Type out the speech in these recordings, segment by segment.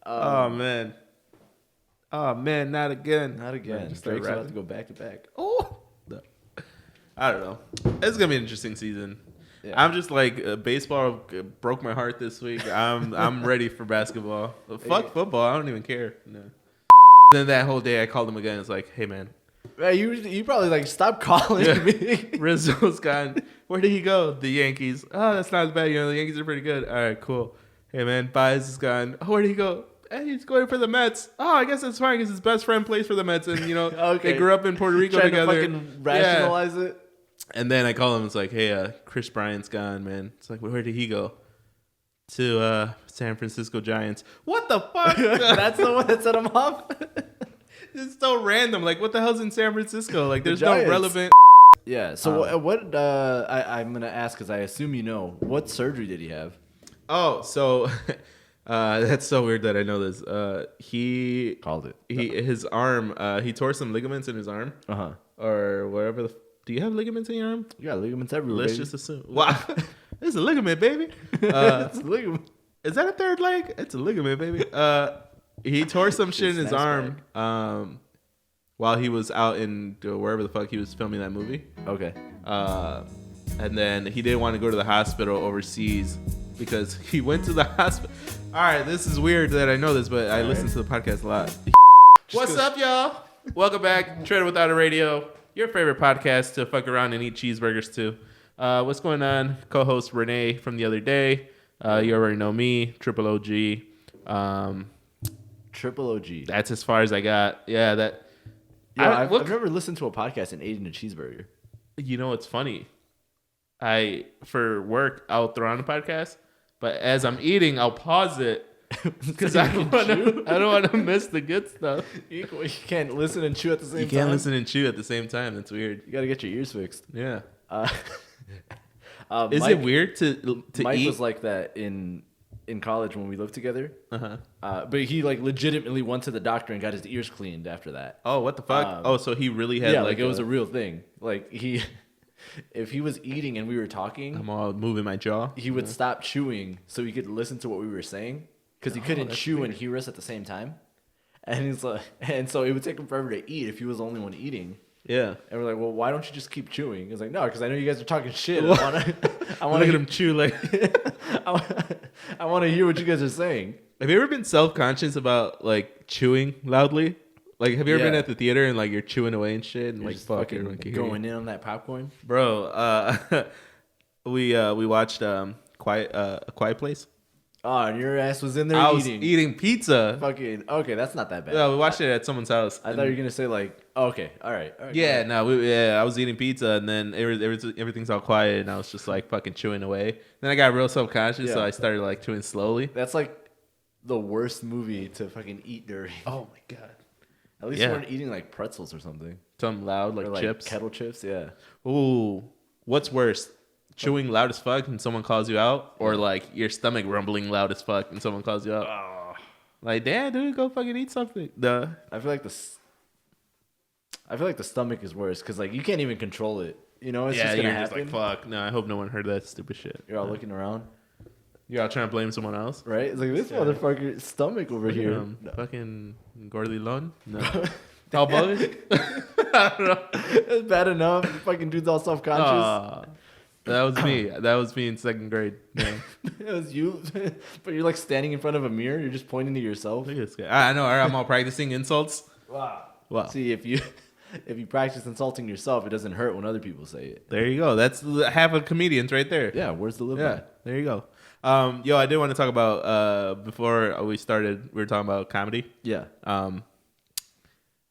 Oh man. Oh man, not again. Not again. Just Drake's about to go back to back. Oh, no. I don't know. It's gonna be an interesting season. Yeah. I'm just like baseball broke my heart this week. I'm ready for basketball. Fuck football. I don't even care. No. Then that whole day I called him again. It's like, hey man. You probably like stop calling me. Rizzo's gone. Where did he go? The Yankees. Oh, that's not as bad. The Yankees are pretty good. All right, cool. Hey man, Baez is gone. Oh, where did he go? Hey, he's going for the Mets. Oh, I guess that's fine because his best friend plays for the Mets, and Okay. they grew up in Puerto Rico Trying together. to fucking rationalize it. And then I call him. It's like, hey, Chris Bryant's gone, man. It's like, where did he go? To San Francisco Giants. What the fuck? That's the one that set him off. It's so random. Like, what the hell's in San Francisco? Like, there's no Giants. relevant. Yeah. So what? I'm gonna ask because I assume you know what surgery did he have? Oh, so that's so weird that I know this. He Called it. His arm. He tore some ligaments in his arm. Or wherever. Do you have ligaments in your arm? You got ligaments everywhere. Let's baby. just assume. Wow, it's a ligament, baby. It's a ligament. Is that a third leg? It's a ligament, baby. He tore some shit in his arm while he was out in wherever the fuck he was filming that movie. Okay. And then he didn't want to go to the hospital overseas because he went to the hospital. All right, this is weird that I know this, but I listen to the podcast a lot. What's up, y'all? Welcome back. Treto Without a Radio, your favorite podcast to fuck around and eat cheeseburgers to. What's going on? Co-host Renee from the other day. You already know me, Triple OG. Triple OG. That's as far as I got. Yeah, that. I've never listened to a podcast and eaten a cheeseburger. You know, it's funny. For work, I'll throw on a podcast, but as I'm eating, I'll pause it because I don't want to miss the good stuff. You can't listen and chew at the same time. You can't listen and chew at the same time. That's weird. You got to get your ears fixed. Yeah. Is it weird to Mike eat? was like that in college when we lived together. Uh-huh. But he like legitimately went to the doctor and got his ears cleaned after that. Oh, what the fuck? So he really had like it was a real thing. Like if he was eating and we were talking, I'm all moving my jaw. he would stop chewing so he could listen to what we were saying because he couldn't chew weird. and hear us at the same time. And he's like, and so it would take him forever to eat if he was the only one eating. Yeah. And we're like, well, why don't you just keep chewing? He's like, no, because I know you guys are talking shit. I want Look at him chew like. I want to hear what you guys are saying. Have you ever been self-conscious about like chewing loudly? Like, have you ever been at the theater and like you're chewing away and shit and You're like just fuck fucking everyone can hear going you? in on that popcorn, Bro, we watched A Quiet Place. Oh, and your ass was in there I was eating. eating pizza. Fucking okay, that's not that bad. Yeah, we watched it at someone's house. I thought you were gonna say like, okay, all right. Yeah, no, I was eating pizza and then everything's all quiet and I was just like fucking chewing away. Then I got real self-conscious, so I started like chewing slowly. That's like the worst movie to fucking eat during. Oh my god. At least you weren't eating like pretzels or something. Something loud like, Or like chips. kettle chips, yeah. Ooh, what's worse? Chewing loud as fuck and someone calls you out, or like your stomach rumbling loud as fuck and someone calls you out. Like, damn, dude, go fucking eat something. I feel like the stomach is worse because like you can't even control it. You know, it's just gonna happen. Just like, fuck. No, I hope no one heard that stupid shit. You're all looking around, You're all trying to blame someone else. right? It's like this motherfucker's stomach over here. Fucking Gordilon. No. All bugging? I don't know. It's bad enough. Fucking dude's all self-conscious. That was me. That was me in second grade. Yeah. It was you, but you're like standing in front of a mirror. You're just pointing to yourself. Look at this guy. I know. I'm all practicing insults. Wow. See, if you practice insulting yourself, it doesn't hurt when other people say it. There you go. That's half of comedians right there. Yeah, where's the live Yeah, by? there you go. Yo, I did want to talk about before we started. We were talking about comedy. Yeah.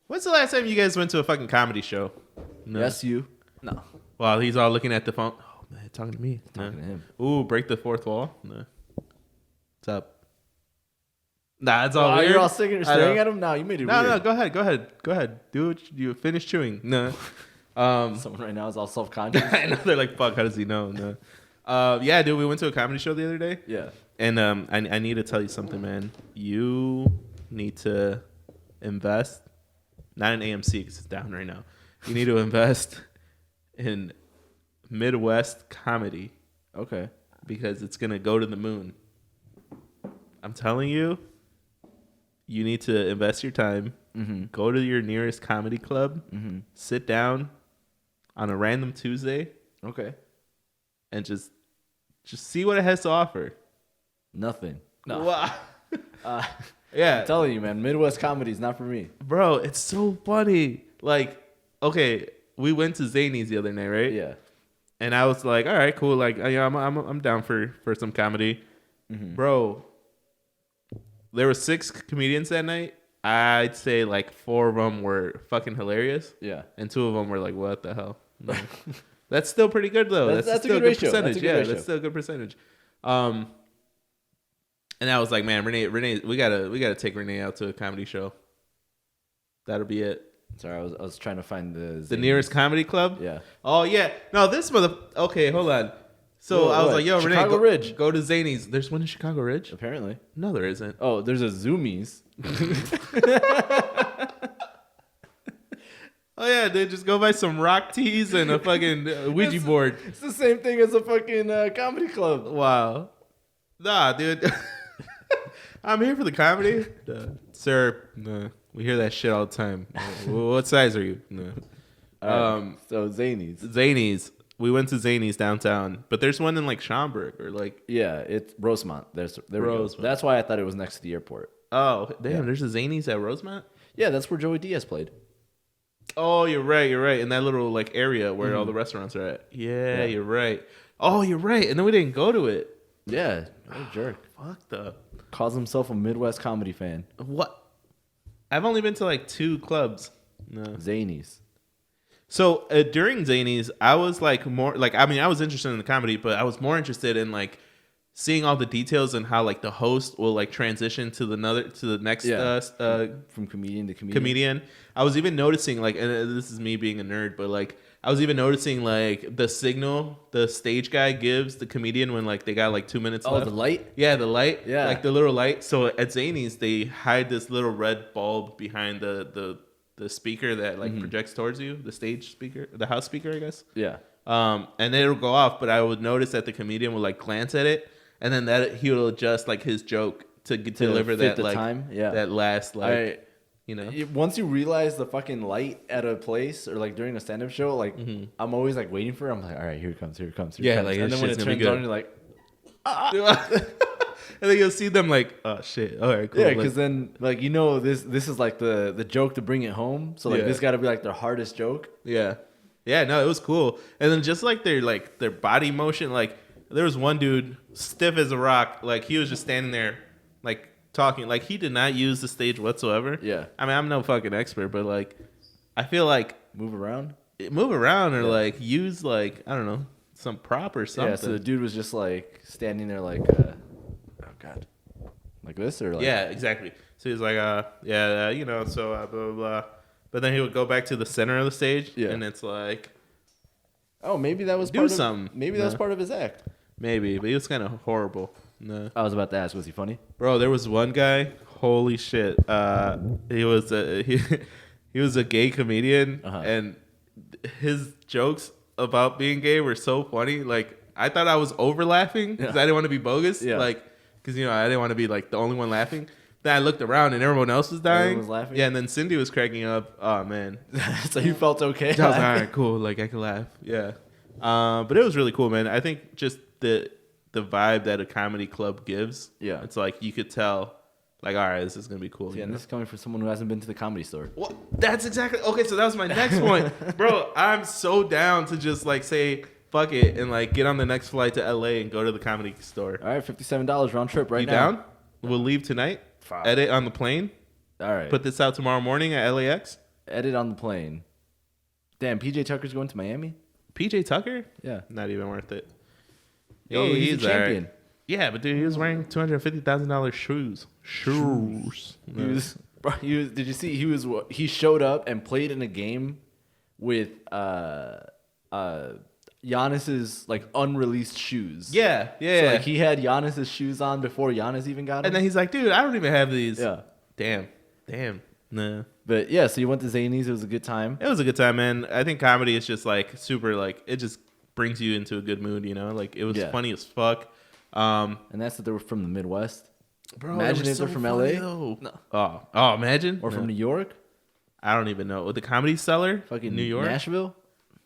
When's the last time you guys went to a fucking comedy show? No. Yes, you. No. While he's all looking at the phone. Oh man, talking to me. Talking to him. Ooh, break the fourth wall. No. What's up? Nah, it's all weird. You're all staring at him? No, you made it weird. No, go ahead. Do it. You finish chewing. No. Someone right now is all self-conscious. I know, they're like, fuck, how does he know? No. Yeah, dude, we went to a comedy show the other day. Yeah. And I need to tell you something, man. You need to invest, not in AMC because it's down right now. You need to invest in Midwest comedy. Okay. Because it's going to go to the moon. I'm telling you, you need to invest your time, go to your nearest comedy club, sit down on a random Tuesday, Okay. and just see what it has to offer. Nothing. No. Wow. I'm telling you, man, Midwest comedy is not for me. Bro, it's so funny. Like, okay, we went to Zanies the other night, right? Yeah. And I was like, all right, cool. Like, yeah, I'm down for some comedy. Bro, there were 6 comedians that night. I'd say like 4 of them were fucking hilarious. Yeah. And 2 of them were like, what the hell? No. That's still pretty good though. That's a still good ratio. percentage. Ratio. That's still a good percentage. And I was like, man, Renee, we gotta take Renee out to a comedy show. That'll be it. Sorry, I was trying to find the nearest comedy club. Yeah. Oh yeah. No, this mother. Okay, hold on. So I was like, yo, Chicago Renee, Ridge. Go to Zanies. There's one in Chicago Ridge. Apparently. No, there isn't. Oh, there's a Zoomies. Oh yeah, they just go buy some rock tees and a fucking Ouija board. It's the same thing as a fucking comedy club. Wow. Nah, dude. I'm here for the comedy. Sir, no. We hear that shit all the time. What size are you? No. So Zanies. Zanies. We went to Zanies downtown, but there's one in like Schaumburg or like. Yeah, it's Rosemont. There we go. Rosemont. That's why I thought it was next to the airport. Oh damn! Yeah. There's a Zanies at Rosemont. Yeah, that's where Joey Diaz played. Oh, you're right. In that little like area where all the restaurants are at. Yeah, you're right. Oh, you're right. And then we didn't go to it. Yeah, what a jerk. Fucked up. Calls himself a Midwest comedy fan. What? I've only been to like 2 clubs. No. Zanies. So during Zanies, I was like more like I was interested in the comedy, but I was more interested in like seeing all the details and how like the host will like transition to the next from comedian to comedian. I was even noticing like, and this is me being a nerd, but like I was even noticing like the signal the stage guy gives the comedian when like they got like 2 minutes left. Oh, the light? Yeah, the light. Yeah. Like the little light. So at Zanies, they hide this little red bulb behind the speaker that like projects towards you, the stage speaker, the house speaker, I guess. Yeah. And then it'll go off, but I would notice that the comedian would like glance at it, and then that he will adjust like his joke to deliver that the like time. Yeah. that last like Once you realize the fucking light at a place or like during a stand-up show, like I'm always like waiting for it. I'm like, all right, here it comes. Like and then when it turns on, you're like, and then you'll see them like, oh shit, all right, cool. Yeah, because then like this is like the joke to bring it home. So like this got to be like their hardest joke. Yeah, no, it was cool. And then just like their body motion, like there was one dude stiff as a rock, like he was just standing there, like talking, like he did not use the stage whatsoever. Yeah, I mean I'm no fucking expert, but like I feel like move around or like use like I don't know some prop or something. Yeah, so the dude was just like standing there like, oh god, like this or like yeah, exactly. So he's like, so blah blah blah. But then he would go back to the center of the stage, and it's like, oh, maybe that was maybe that was part of his act. Maybe, but he was kind of horrible. No. I was about to ask, was he funny? Bro, there was one guy. Holy shit! He was a gay comedian, and his jokes about being gay were so funny. Like I thought I was over laughing because I didn't want to be bogus. Yeah. Like because I didn't want to be like the only one laughing. Then I looked around and everyone else was dying. Everyone was laughing? Yeah, and then Cindy was cracking up. Oh man! So you felt okay? I was like, all right, cool. Like I could laugh. Yeah. But it was really cool, man. I think just the vibe that a comedy club gives. Yeah. It's like you could tell, like, all right, this is gonna be cool. Yeah, and this is coming from someone who hasn't been to the Comedy Store. Well, that's exactly okay. So that was my next point, bro. I'm so down to just like say fuck it and like get on the next flight to LA and go to the Comedy Store. All right, $57 round trip right you now. You down? We'll leave tonight. Fuck. Edit on the plane. All right. Put this out tomorrow morning at LAX. Edit on the plane. Damn, PJ Tucker's going to Miami? PJ Tucker? Yeah. Not even worth it. Yo, he's a champion. Right. Yeah, but dude, he was wearing $250,000 shoes. Shoes. Did you see he showed up and played in a game with Giannis's like unreleased shoes. Yeah. So, like he had Giannis's shoes on before Giannis even got them. And then he's like, dude, I don't even have these. Yeah. Damn. Nah. But yeah, so you went to Zanies. It was a good time. It was a good time, man. I think comedy is just like super, like it just brings you into a good mood, Like it was funny as fuck. And that's that they were from the Midwest. Bro, Imagine if they're from LA. No. Oh, imagine. Or from New York. I don't even know. With the Comedy Cellar, Fucking New York, Nashville.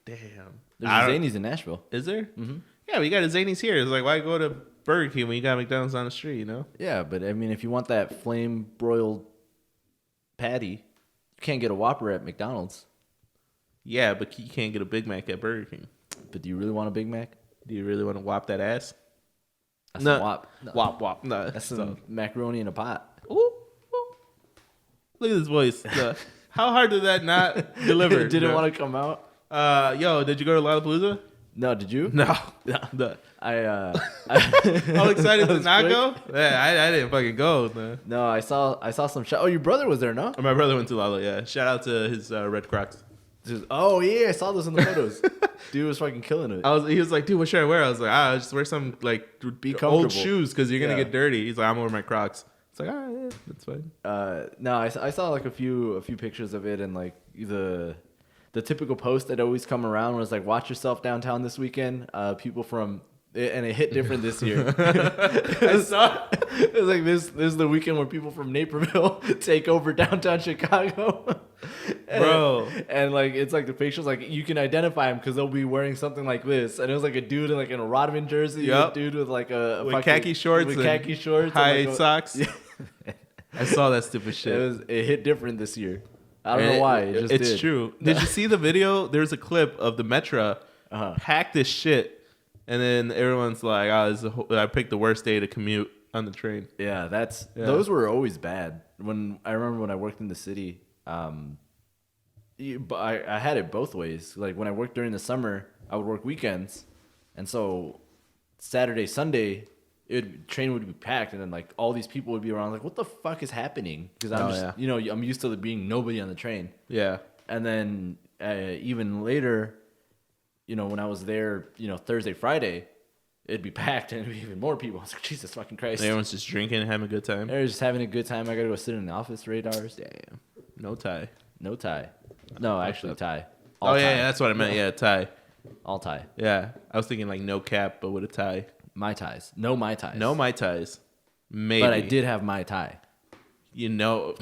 Damn. There's a Zanies in Nashville. Is there? Mm-hmm. Yeah, we got a Zanies here. It's like, why go to Burger King when you got McDonald's on the street? You know? Yeah, but I mean, if you want that flame broiled patty, you can't get a Whopper at McDonald's. Yeah, but you can't get a Big Mac at Burger King. But do you really want a Big Mac? Do you really want to whop that ass? That's No. some whop. No. Whop. No. That's some macaroni in a pot. Ooh. Look at this voice. How hard did that not deliver? It didn't want to come out. Yo, did you go to Lollapalooza? No, did you? No. I All excited to not quick. go? Yeah, I didn't fucking go. Man. No, I saw some shot. Oh, your brother was there, no? My brother went to Lalo, yeah. Shout out to his Red Crocs. Oh yeah, I saw those in the photos. Dude was fucking killing it. He was like, dude, what should I wear? I was like, I'll just wear some like old shoes because you're gonna get dirty. He's like, I'm wearing my Crocs. It's like, all right, yeah, that's fine. No, I saw like a few pictures of it, and like the typical post that always come around was like, watch yourself downtown this weekend. People from and it hit different this year. I saw it was like this is the weekend where people from Naperville take over downtown Chicago. Bro. And like it's like the pictures like you can identify them because they'll be wearing something like this, and it was like a dude in like in a Rodman jersey, a dude with like with khaki shorts, high socks. Yeah. I saw that stupid shit. It hit different this year. I don't know why. It's true. Did you see the video? There's a clip of the Metro packed this shit, and then everyone's like, "Oh, I picked the worst day to commute on the train." Yeah, those were always bad. I remember when I worked in the city, but I had it both ways. Like when I worked during the summer, I would work weekends, and so Saturday, Sunday, train would be packed, and then like all these people would be around. Like, what the fuck is happening? Because I'm used to there being nobody on the train. Yeah, and then even later, when I was there, Thursday, Friday, it'd be packed and it'd be even more people. I was like, Jesus fucking Christ! Everyone's just drinking and having a good time. They're just having a good time. I gotta go sit in the office for 8 hours. Damn. No tie. No, actually tie. All tie. Yeah, that's what I meant. Yeah, tie. All tie. Yeah, I was thinking like no cap, but with a tie. Mai Tais. No Mai Tais. No Mai Tais. Maybe. But I did have Mai Tai. No.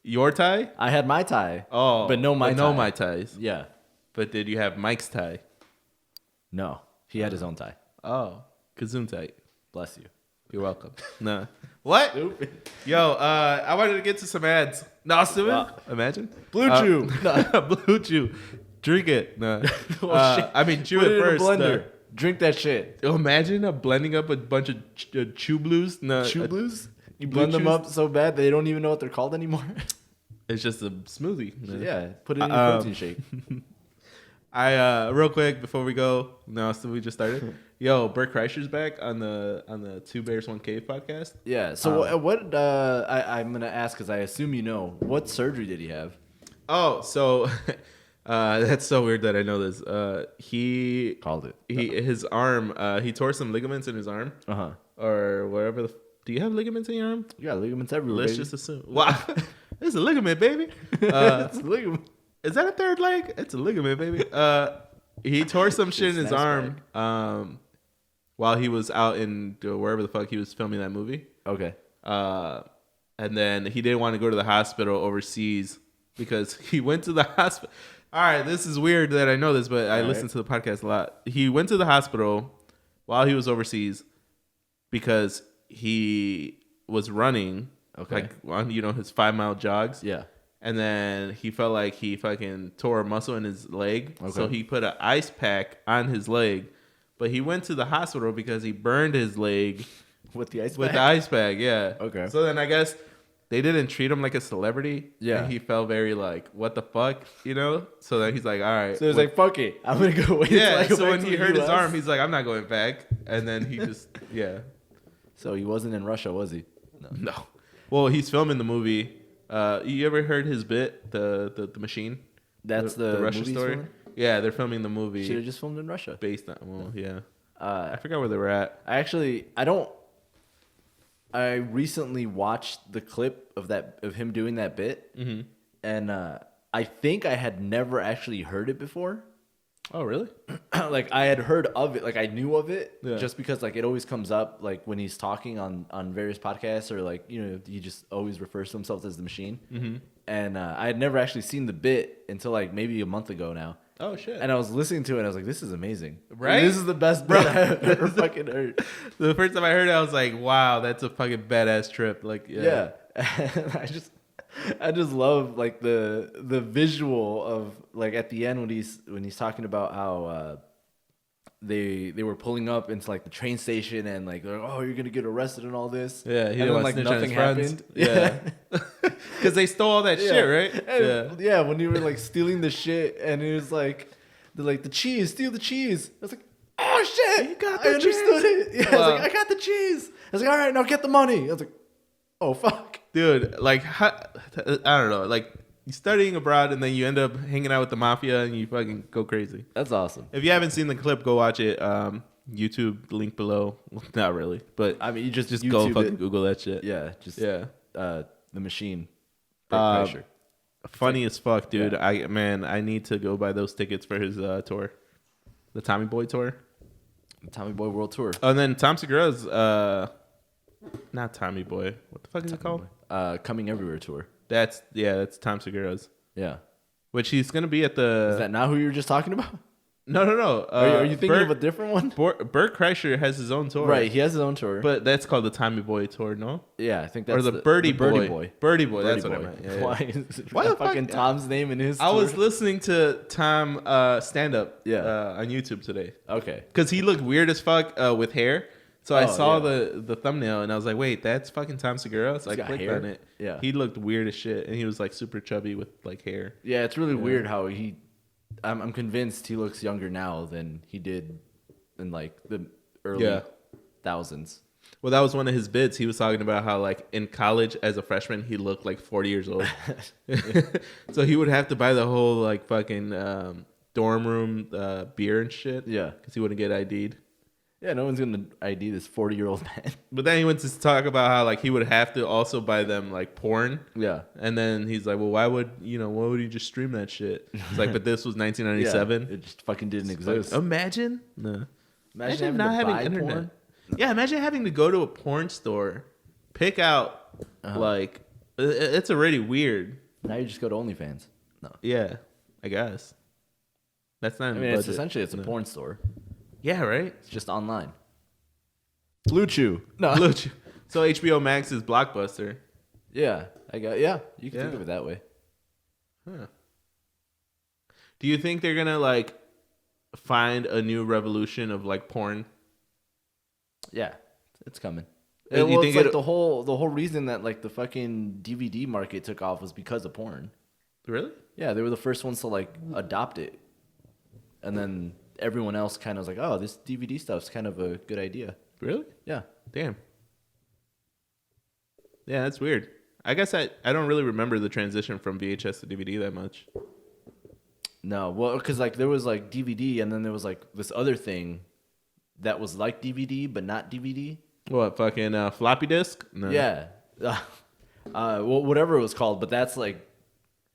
Your tie? I had Mai Tai. Oh. But no Mai Tai. No Mai Tais. Yeah. But did you have Mike's tie? No. He had his own tie. Oh. Kazum tie. Bless you. You're welcome. No. What? Yo, I wanted to get to some ads. No, imagine. Blue Chew. Blue Chew. Drink it. No. I mean, chew Put it first. Blender. Drink that shit. Imagine blending up a bunch of chew blues. No, chew blues? You blend them up so bad they don't even know what they're called anymore. It's just a smoothie. Yeah, put it in your protein shake. Real quick before we go. No, so we just started. Yo, Bert Kreischer's back on the Two Bears One Cave podcast. Yeah. So what? I'm gonna ask because I assume you know what surgery did he have? Oh, so. That's so weird that I know this. He called it. His arm. He tore some ligaments in his arm. Or wherever. Do you have ligaments in your arm? You got ligaments everywhere. Let's just assume. Wow, it's a ligament, baby. It's a ligament. Is that a third leg? It's a ligament, baby. He tore some shit in his arm. While he was out in wherever the fuck he was filming that movie. Okay. And then he didn't want to go to the hospital overseas because he went to the hospital. All right, this is weird that I know this, but I listen to the podcast a lot. He went to the hospital while he was overseas because he was running, like on his 5-mile jogs. Yeah, and then he felt like he fucking tore a muscle in his leg, so he put an ice pack on his leg. But he went to the hospital because he burned his leg with the ice pack. With the ice pack, yeah. Okay. So then I guess. They didn't treat him like a celebrity. Yeah. And he felt very like, what the fuck? So then he's like, all right. So he's like, fuck it. I'm going to go wait. Yeah. So when he hurt his arm, he's like, I'm not going back. And then he just, yeah. So he wasn't in Russia, was he? No. Well, he's filming the movie. You ever heard his bit, the machine? That's the Russia story? Filming? Yeah, they're filming the movie. Should have just filmed in Russia. Based on, yeah. I forgot where they were at. I recently watched the clip of him doing that bit, and I think I had never actually heard it before. Oh, really? Like I had heard of it, like I knew of it, Yeah. just because like it always comes up like when he's talking on various podcasts, or like he just always refers to himself as the Machine. Mm-hmm. And I had never actually seen the bit until like maybe a month ago now. Oh shit! And I was listening to it and I was like, this is amazing. Right? This is the best bit I've ever fucking heard. The first time I heard it, I was like, "Wow, that's a fucking badass trip!" Like, Yeah. And I just love like the visual of like at the end when he's talking about how they were pulling up into like the train station and like they're like, oh, you're gonna get arrested and all this. Yeah, he and didn't then want to like snitch on his nothing friends. happened. Yeah, because they stole all that shit, right? And, yeah, when you were like stealing the shit and it was like the cheese, steal the cheese. I was like, oh shit, You got I the understood cheese. it. Yeah, I was like, I got the cheese. I was like, all right, now get the money. I was like, oh fuck. Dude, like, I don't know, like, you're studying abroad and then you end up hanging out with the mafia and you fucking go crazy. That's awesome. If you haven't seen the clip, go watch it. YouTube link below. Well, not really, but I mean, you just go YouTube fucking it. Google that shit. Yeah, the Machine. Uh, Pressure. Funny as fuck, dude. Yeah. I need to go buy those tickets for his tour, the Tommy Boy tour. Tommy Boy World Tour. Oh, and then Tom Segura's not Tommy Boy. What the fuck is it called? Coming Everywhere Tour. That's Tom Segura's. Yeah. Which he's gonna be at the. Is that not who you were just talking about? No. Are you thinking of a different one? Bert Kreischer has his own tour, Right, he has his own tour. But that's called the Tommy Boy tour, no? Yeah, I think that's Or the Birdie Boy. Boy. Birdie Boy. That's Birdie what Boy. I meant. Yeah, yeah. Why is Why the fuck- fucking Tom's name in his I was tour? listening to Tom stand up Yeah. on YouTube today Okay. because he looked weird as fuck with hair. So I Oh, saw yeah. the thumbnail and I was like, wait, that's fucking Tom Segura. So I got clicked hair? on it. Yeah. He looked weird as shit and he was like super chubby with like hair. Yeah, it's really weird how I'm convinced he looks younger now than he did in like the early thousands. Well, that was one of his bits. He was talking about how like in college as a freshman he looked like 40 years old. So he would have to buy the whole like fucking dorm room beer and shit. Yeah. Because he wouldn't get ID'd. Yeah, no one's gonna ID this 40-year-old man. But then he went to talk about how like he would have to also buy them like porn. Yeah. And then he's like, well, why would you just stream that shit? It's like, but this was 1997. It just fucking didn't Like, exist. imagine. No. Imagine not having to having buy internet. porn. Yeah, imagine having to go to a porn store, pick out like it's already weird. Now you just go to OnlyFans. No. Yeah, I guess. That's not I in mean, the it's budget. essentially a No. porn store. Yeah, right? It's just online. Blue Chew. No. Look, so HBO Max is Blockbuster. Yeah, you can think Yeah. of it that way. Huh. Do you think they're gonna like find a new revolution of like porn? Yeah, it's coming. You Well, think it's like it- the whole reason that like the fucking DVD market took off was because of porn. Really? Yeah, they were the first ones to like adopt it, and then everyone else kind of was like, "Oh, this DVD stuff's kind of a good idea." Really? Yeah, Damn. Yeah, that's weird. I guess I don't really remember the transition from VHS to DVD that much. no, well, because like there was like DVD, and then there was like this other thing that was like DVD but not DVD. What, fucking floppy disk? No. Yeah, well, whatever it was called, but that's like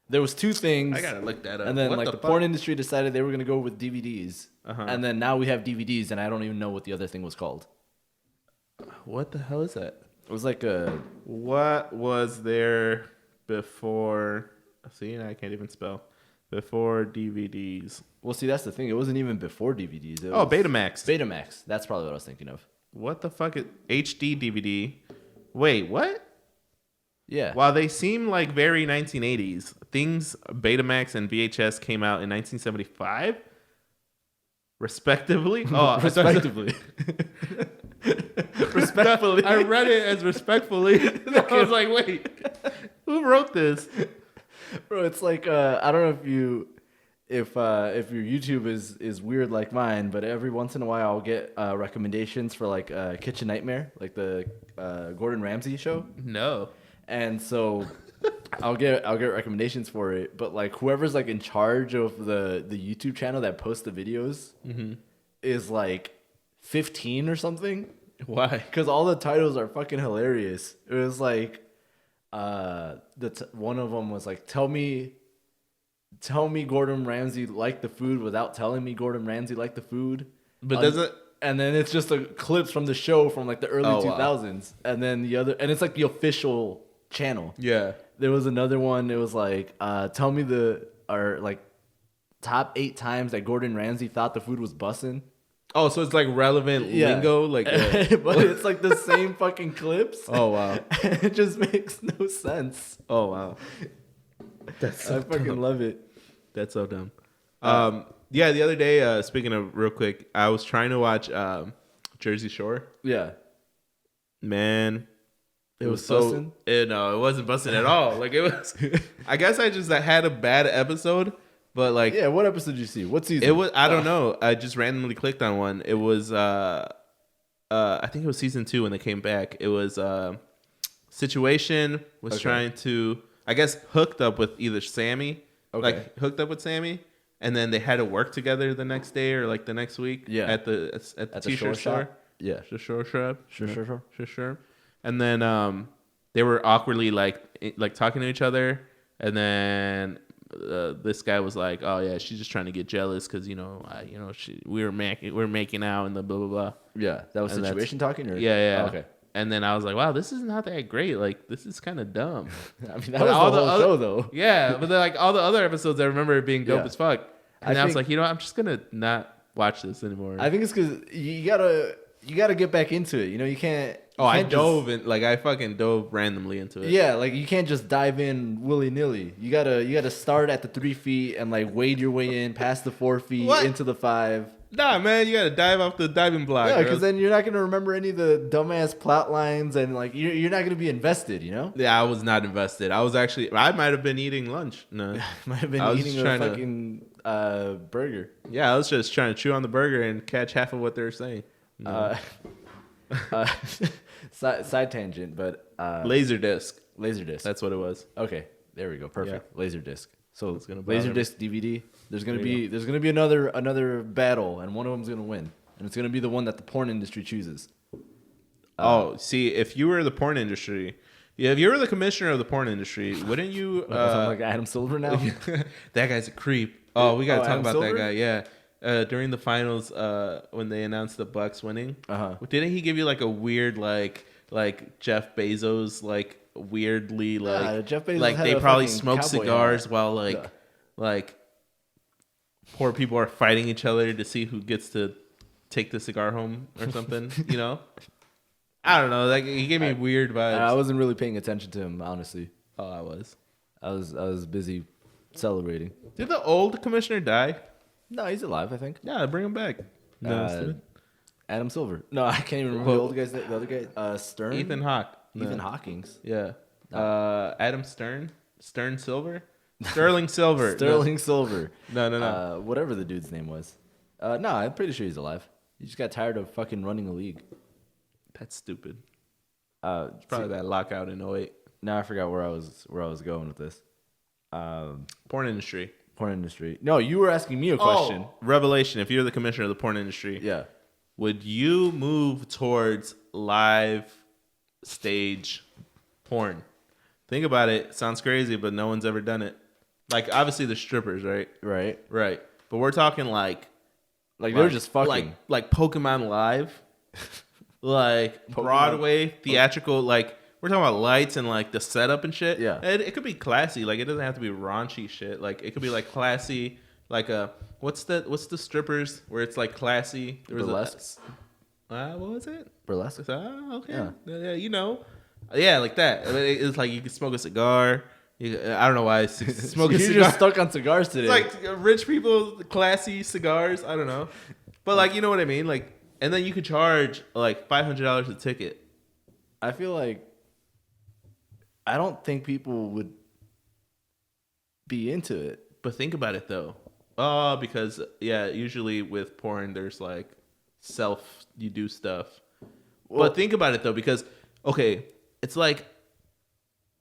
there was two things. I gotta look that up. And then What like the fuck? porn industry decided they were gonna go with DVDs, Uh-huh. and then now we have DVDs, and I don't even know what the other thing was called. What the hell is that? It was like a What was there before? See, I can't even spell. Before DVDs. well, see, that's the thing. It wasn't even before DVDs. It Oh, was Betamax. Betamax. That's probably what I was thinking of. What the fuck is HD DVD? Wait, what? Yeah. While they seem like very 1980s, things Betamax and VHS came out in 1975, respectively. Oh, Respectively. Respectfully. I read it as respectfully. I was like, wait, who wrote this? Bro, it's like I don't know if your YouTube is weird like mine, but every once in a while I'll get recommendations for like Kitchen Nightmare, like the Gordon Ramsay show. No. And so I'll get recommendations for it, but like whoever's like in charge of the YouTube channel that posts the videos is like 15 or something. Why? Because all the titles are fucking hilarious. It was like one of them was like, tell me tell me Gordon Ramsay liked the food without telling me Gordon Ramsay liked the food. But doesn't... And then it's just clips from the show from like the early 2000s. Wow. And then and it's like the official channel. Yeah. There was another one. It was like, tell me top 8 times that Gordon Ramsay thought the food was bussin'. Oh, so it's like relevant lingo? Like, but it's like the same fucking clips. Oh, wow. It just makes no sense. Oh, wow. That's so I fucking dumb. Love it. That's so dumb. Yeah, the other day, speaking of real quick, I was trying to watch Jersey Shore. Yeah. Man, it was so... it wasn't busting at all. Like, it was... I guess I had a bad episode, but like... Yeah, what episode did you see? What season? It was... I don't know. I just randomly clicked on one. It was... I think it was season 2 when they came back. It was... Situation was trying to... I guess hooked up with either Sammy. Okay. Like, hooked up with Sammy. And then they had to work together the next day or like the next week. Yeah. At the t-shirt store. Yeah. Shore shop. Sure. And then they were awkwardly like talking to each other. And then this guy was like, "Oh yeah, she's just trying to get jealous because we're making out and the blah blah blah." Yeah, that was situation talking. Or? Yeah. Oh, okay. And then I was like, wow, this is not that great. Like, this is kind of dumb. I mean, that was all the whole show, though. Yeah, but then, like, all the other episodes, I remember it being dope as fuck. And I was like, I'm just going to not watch this anymore. I think it's because you gotta get back into it. You can't... I fucking dove randomly into it. Yeah, like, you can't just dive in willy-nilly. You gotta start at the 3 feet and, like, wade your way in past the 4 feet into the 5. Nah, man, you gotta dive off the diving block. Yeah, because then you're not gonna remember any of the dumbass plot lines, and like you're not gonna be invested. Yeah, I was not invested. I might have been eating lunch. No, might have been eating a fucking burger. Yeah, I was just trying to chew on the burger and catch half of what they were saying. No. Side tangent, but Laserdisc. That's what it was. Okay, there we go. Perfect. Yeah. Laserdisc. So it's gonna Laserdisc DVD. There's gonna be another battle, and one of them's gonna win, and it's gonna be the one that the porn industry chooses. See, if you were the porn industry, if you were the commissioner of the porn industry, wouldn't you? I'm like Adam Silver now. That guy's a creep. Oh, we gotta talk Adam about Silver? that guy. Yeah. During the finals, when they announced the Bucks winning, didn't he give you like a weird like Jeff Bezos weirdly Jeff Bezos like they probably smoke cigars while like poor people are fighting each other to see who gets to take the cigar home or something. I don't know. Like he gave me weird vibes. I wasn't really paying attention to him, honestly. Oh, I was busy celebrating. Did the old commissioner die? No, he's alive, I think. Yeah, bring him back. No, Adam Silver. No, I can't even remember the other guy. Stern. Ethan Hawke. Ethan Hawkins. Yeah. Adam Stern. Stern Silver. Sterling Silver. Sterling Silver. No. Whatever the dude's name was. No, I'm pretty sure he's alive. He just got tired of fucking running a league. That's stupid. It's probably that lockout in 2008. Now I forgot where I was going with this. Porn industry. No, you were asking me a question. Revelation. If you're the commissioner of the porn industry, yeah, would you move towards live stage porn? Think about it. Sounds crazy, but no one's ever done it. Like obviously the strippers, right? Right. But we're talking like they're just fucking like Pokemon Live, like Pokemon. Broadway theatrical. Like we're talking about lights and like the setup and shit. Yeah, it could be classy. Like it doesn't have to be raunchy shit. Like it could be like classy. Like what's the strippers where it's like classy? There was Burlesque. What was it? Burlesque. Okay. Yeah, yeah, like that. It's like you can smoke a cigar. I don't know why I smoke a cigar. You're just stuck on cigars today. It's like rich people, classy cigars. I don't know, but like you know what I mean. Like, and then you could charge like $500 a ticket. I feel like I don't think people would be into it. But think about it though. Because usually with porn there's like you do stuff. Well, but think about it though, because okay, it's like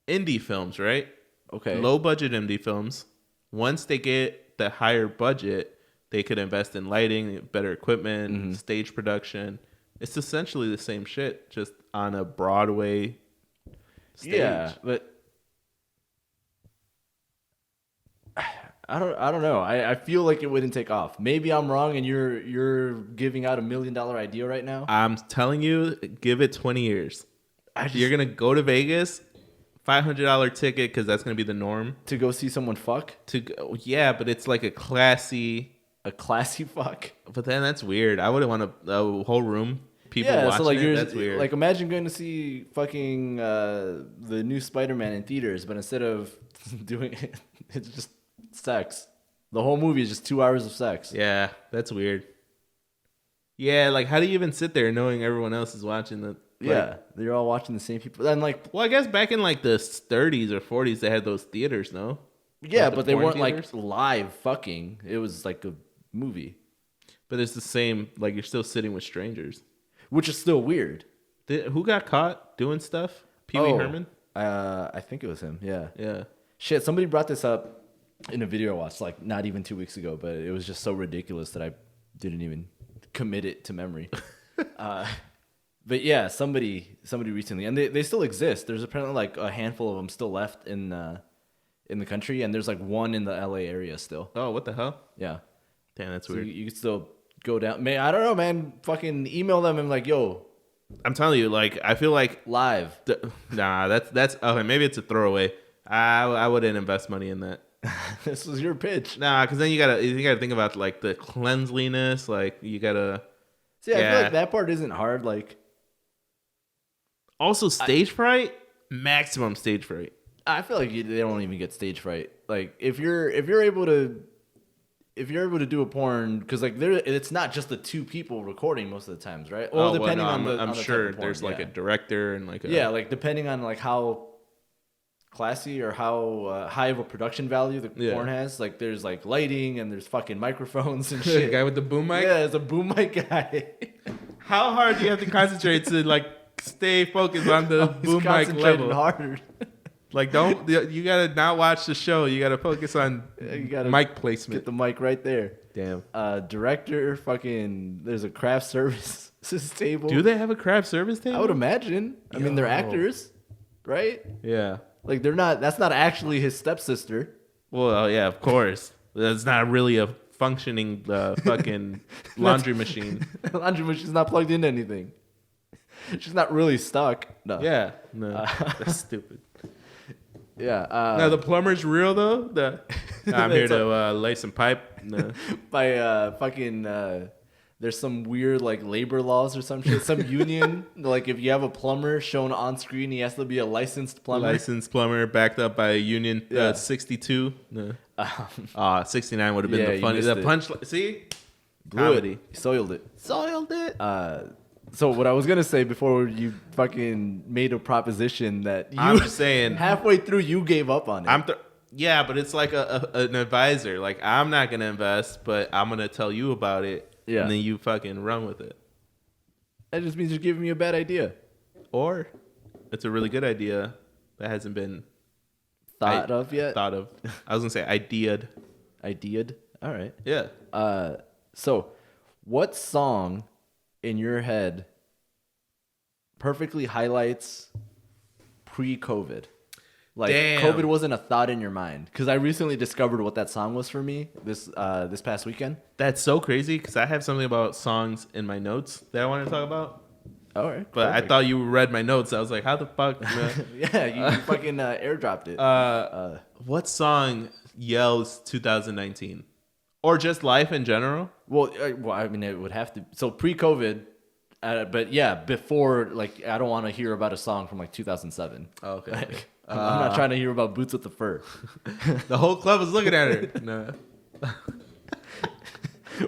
indie films, right? Okay. Low budget indie films. Once they get the higher budget, they could invest in lighting, better equipment, stage production. It's essentially the same shit, just on a Broadway stage. Yeah, but I don't know. I feel like it wouldn't take off. Maybe I'm wrong, and you're giving out $1 million idea right now. I'm telling you, give it 20 years. You're gonna go to Vegas, $500 ticket because that's gonna be the norm to go see someone fuck. Yeah, but it's like a classy fuck. But then that's weird. I wouldn't want a whole room people watching so like it. That's weird. Like imagine going to see fucking the new Spider-Man in theaters, but instead of doing it, it's just sex. The whole movie is just 2 hours of sex. Yeah, that's weird. Yeah, like how do you even sit there knowing everyone else is watching the? Yeah, they're all watching the same people. And like, well, I guess back in like the 30s or 40s, they had those theaters, no? Yeah, like but they weren't theaters? like live fucking. It was like a movie, But it's the same. Like you're still sitting with strangers, which is still weird. Who got caught doing stuff? Pee Wee Herman. I think it was him. Yeah. Yeah. Shit, somebody brought this up in a video I watched like not even 2 weeks ago, but it was just so ridiculous that I didn't even commit it to memory. But yeah, somebody recently, and they still exist. There's apparently like a handful of them still left in the country, and there's like one in the LA area still. Oh, what the hell? Yeah. Damn, that's So weird. you can still go down. Man, I don't know, man. Fucking email them and like, yo, I'm telling you, like I feel like live. Nah, that's okay. Maybe it's a throwaway. I wouldn't invest money in that. This was your pitch. Nah, because then you gotta think about like the cleanliness. Like you gotta. See, I feel like that part isn't hard. Like, also stage fright, maximum stage fright. I feel like they don't even get stage fright. Like if you're able to do a porn, because like it's not just the two people recording most of the times, right? Well, depending on the I'm type sure of porn, there's like a director and like like depending on like how classy or how high of a production value the porn has. Like there's like lighting and there's fucking microphones and shit. The guy with the boom mic. Yeah, there's a boom mic guy. How hard do you have to concentrate to like stay focused on the boom mic level? Hard. Like you gotta not watch the show. You gotta focus on mic placement. Get the mic right there. Damn. Director, fucking. There's a craft services table. Do they have a craft service table? I would imagine. I mean, they're actors, right? Yeah. Like they're not. That's not actually his stepsister. Well, yeah, of course. That's not really a functioning fucking laundry machine. The laundry machine's not plugged into anything. She's not really stuck. No. Yeah. No. That's stupid. Yeah. No, the plumber's real though. I'm here to lay some pipe. No. By fucking. There's some weird like labor laws or some shit. Some union, like if you have a plumber shown on screen, he has to be a licensed plumber. Licensed plumber backed up by a union. 62. No. 69 would have been the funny. The punch. See, comedy. Soiled it. So what I was gonna say before you fucking made a proposition that I'm just saying halfway through you gave up on it. Yeah, but it's like an advisor. Like I'm not gonna invest, but I'm gonna tell you about it. Yeah. And then you fucking run with it. That just means you're giving me a bad idea. Or it's a really good idea that hasn't been thought of yet. I was gonna say idea'd. Idea'd? All right. Yeah. So what song in your head perfectly highlights pre-COVID? Like, damn. COVID wasn't a thought in your mind. Because I recently discovered what that song was for me this past weekend. That's so crazy because I have something about songs in my notes that I want to talk about. All right. But perfect. I thought you read my notes. I was like, how the fuck? Yeah, you fucking airdropped it. What song yells 2019? Or just life in general? Well, I mean, it would have to. So pre-COVID, but yeah, before, like, I don't want to hear about a song from like 2007. Oh, okay. Like, I'm not trying to hear about Boots with the Fur. The whole club was looking at her. No.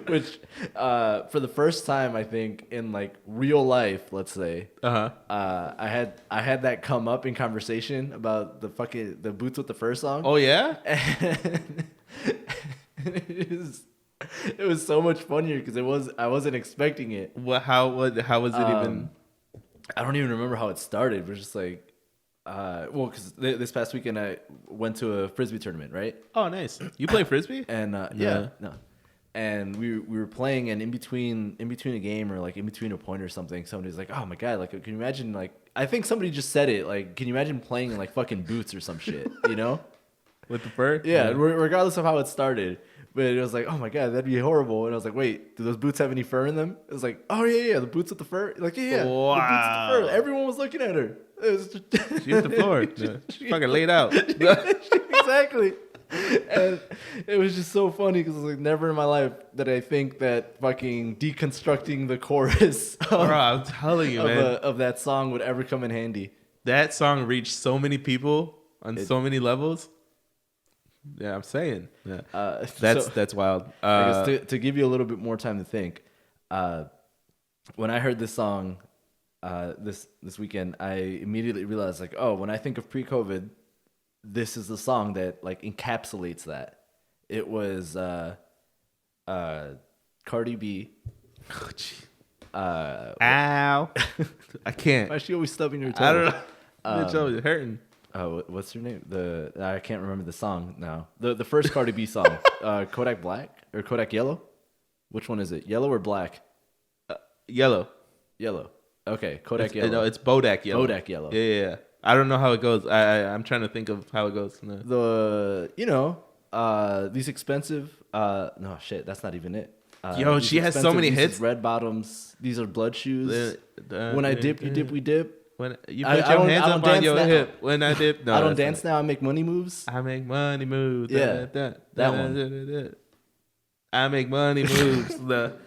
Which, for the first time, I think in like real life, let's say, I had that come up in conversation about the Boots with the Fur song. Oh yeah. It was so much funnier because I wasn't expecting it. How was it even? I don't even remember how it started. It was just like, because this past weekend I went to a frisbee tournament, right? Oh, nice. You play frisbee? And no. And we were playing, and in between a game or like in between a point or something, somebody's like, "Oh my god! Like, can you imagine? Like, I think somebody just said it. Like, can you imagine playing in like fucking boots or some shit? You know?" With the fur? Yeah, regardless of how it started. But it was like, oh my God, that'd be horrible. And I was like, wait, do those boots have any fur in them? It was like, oh yeah, the boots with the fur. Like, yeah, Wow. the boots with the fur. Everyone was looking at her. It was She hit the floor. She fucking laid out. Exactly. And it was just so funny because like never in my life did I think that fucking deconstructing the chorus Bro, I'm telling you, man. of that song would ever come in handy. That song reached so many people on so many levels. Yeah, I'm saying. Yeah. That's wild. I guess to give you a little bit more time to think, when I heard this song this weekend, I immediately realized like, oh, when I think of pre-COVID, this is the song that like encapsulates that. It was Cardi B. Oh, ow! I can't. Why is she always stubbing her toe? I don't know. Bitch, always hurting. Oh, what's her name? I can't remember the song now. The first Cardi B song, Kodak Black or Kodak Yellow. Which one is it? Yellow or black? Yellow. Yellow. Okay, Kodak Yellow. No, it's Bodak Yellow. Bodak Yellow. Yeah. I don't know how it goes. I'm trying to think of how it goes. No. These expensive. No shit, that's not even it. Yo, she has so many hits. Red bottoms. These are blood shoes. When I dip, you dip, we dip. When you put your hands up on your hip. When I dip, no, I don't dance now. I make money moves. I make money moves. Yeah, that one. I make money moves.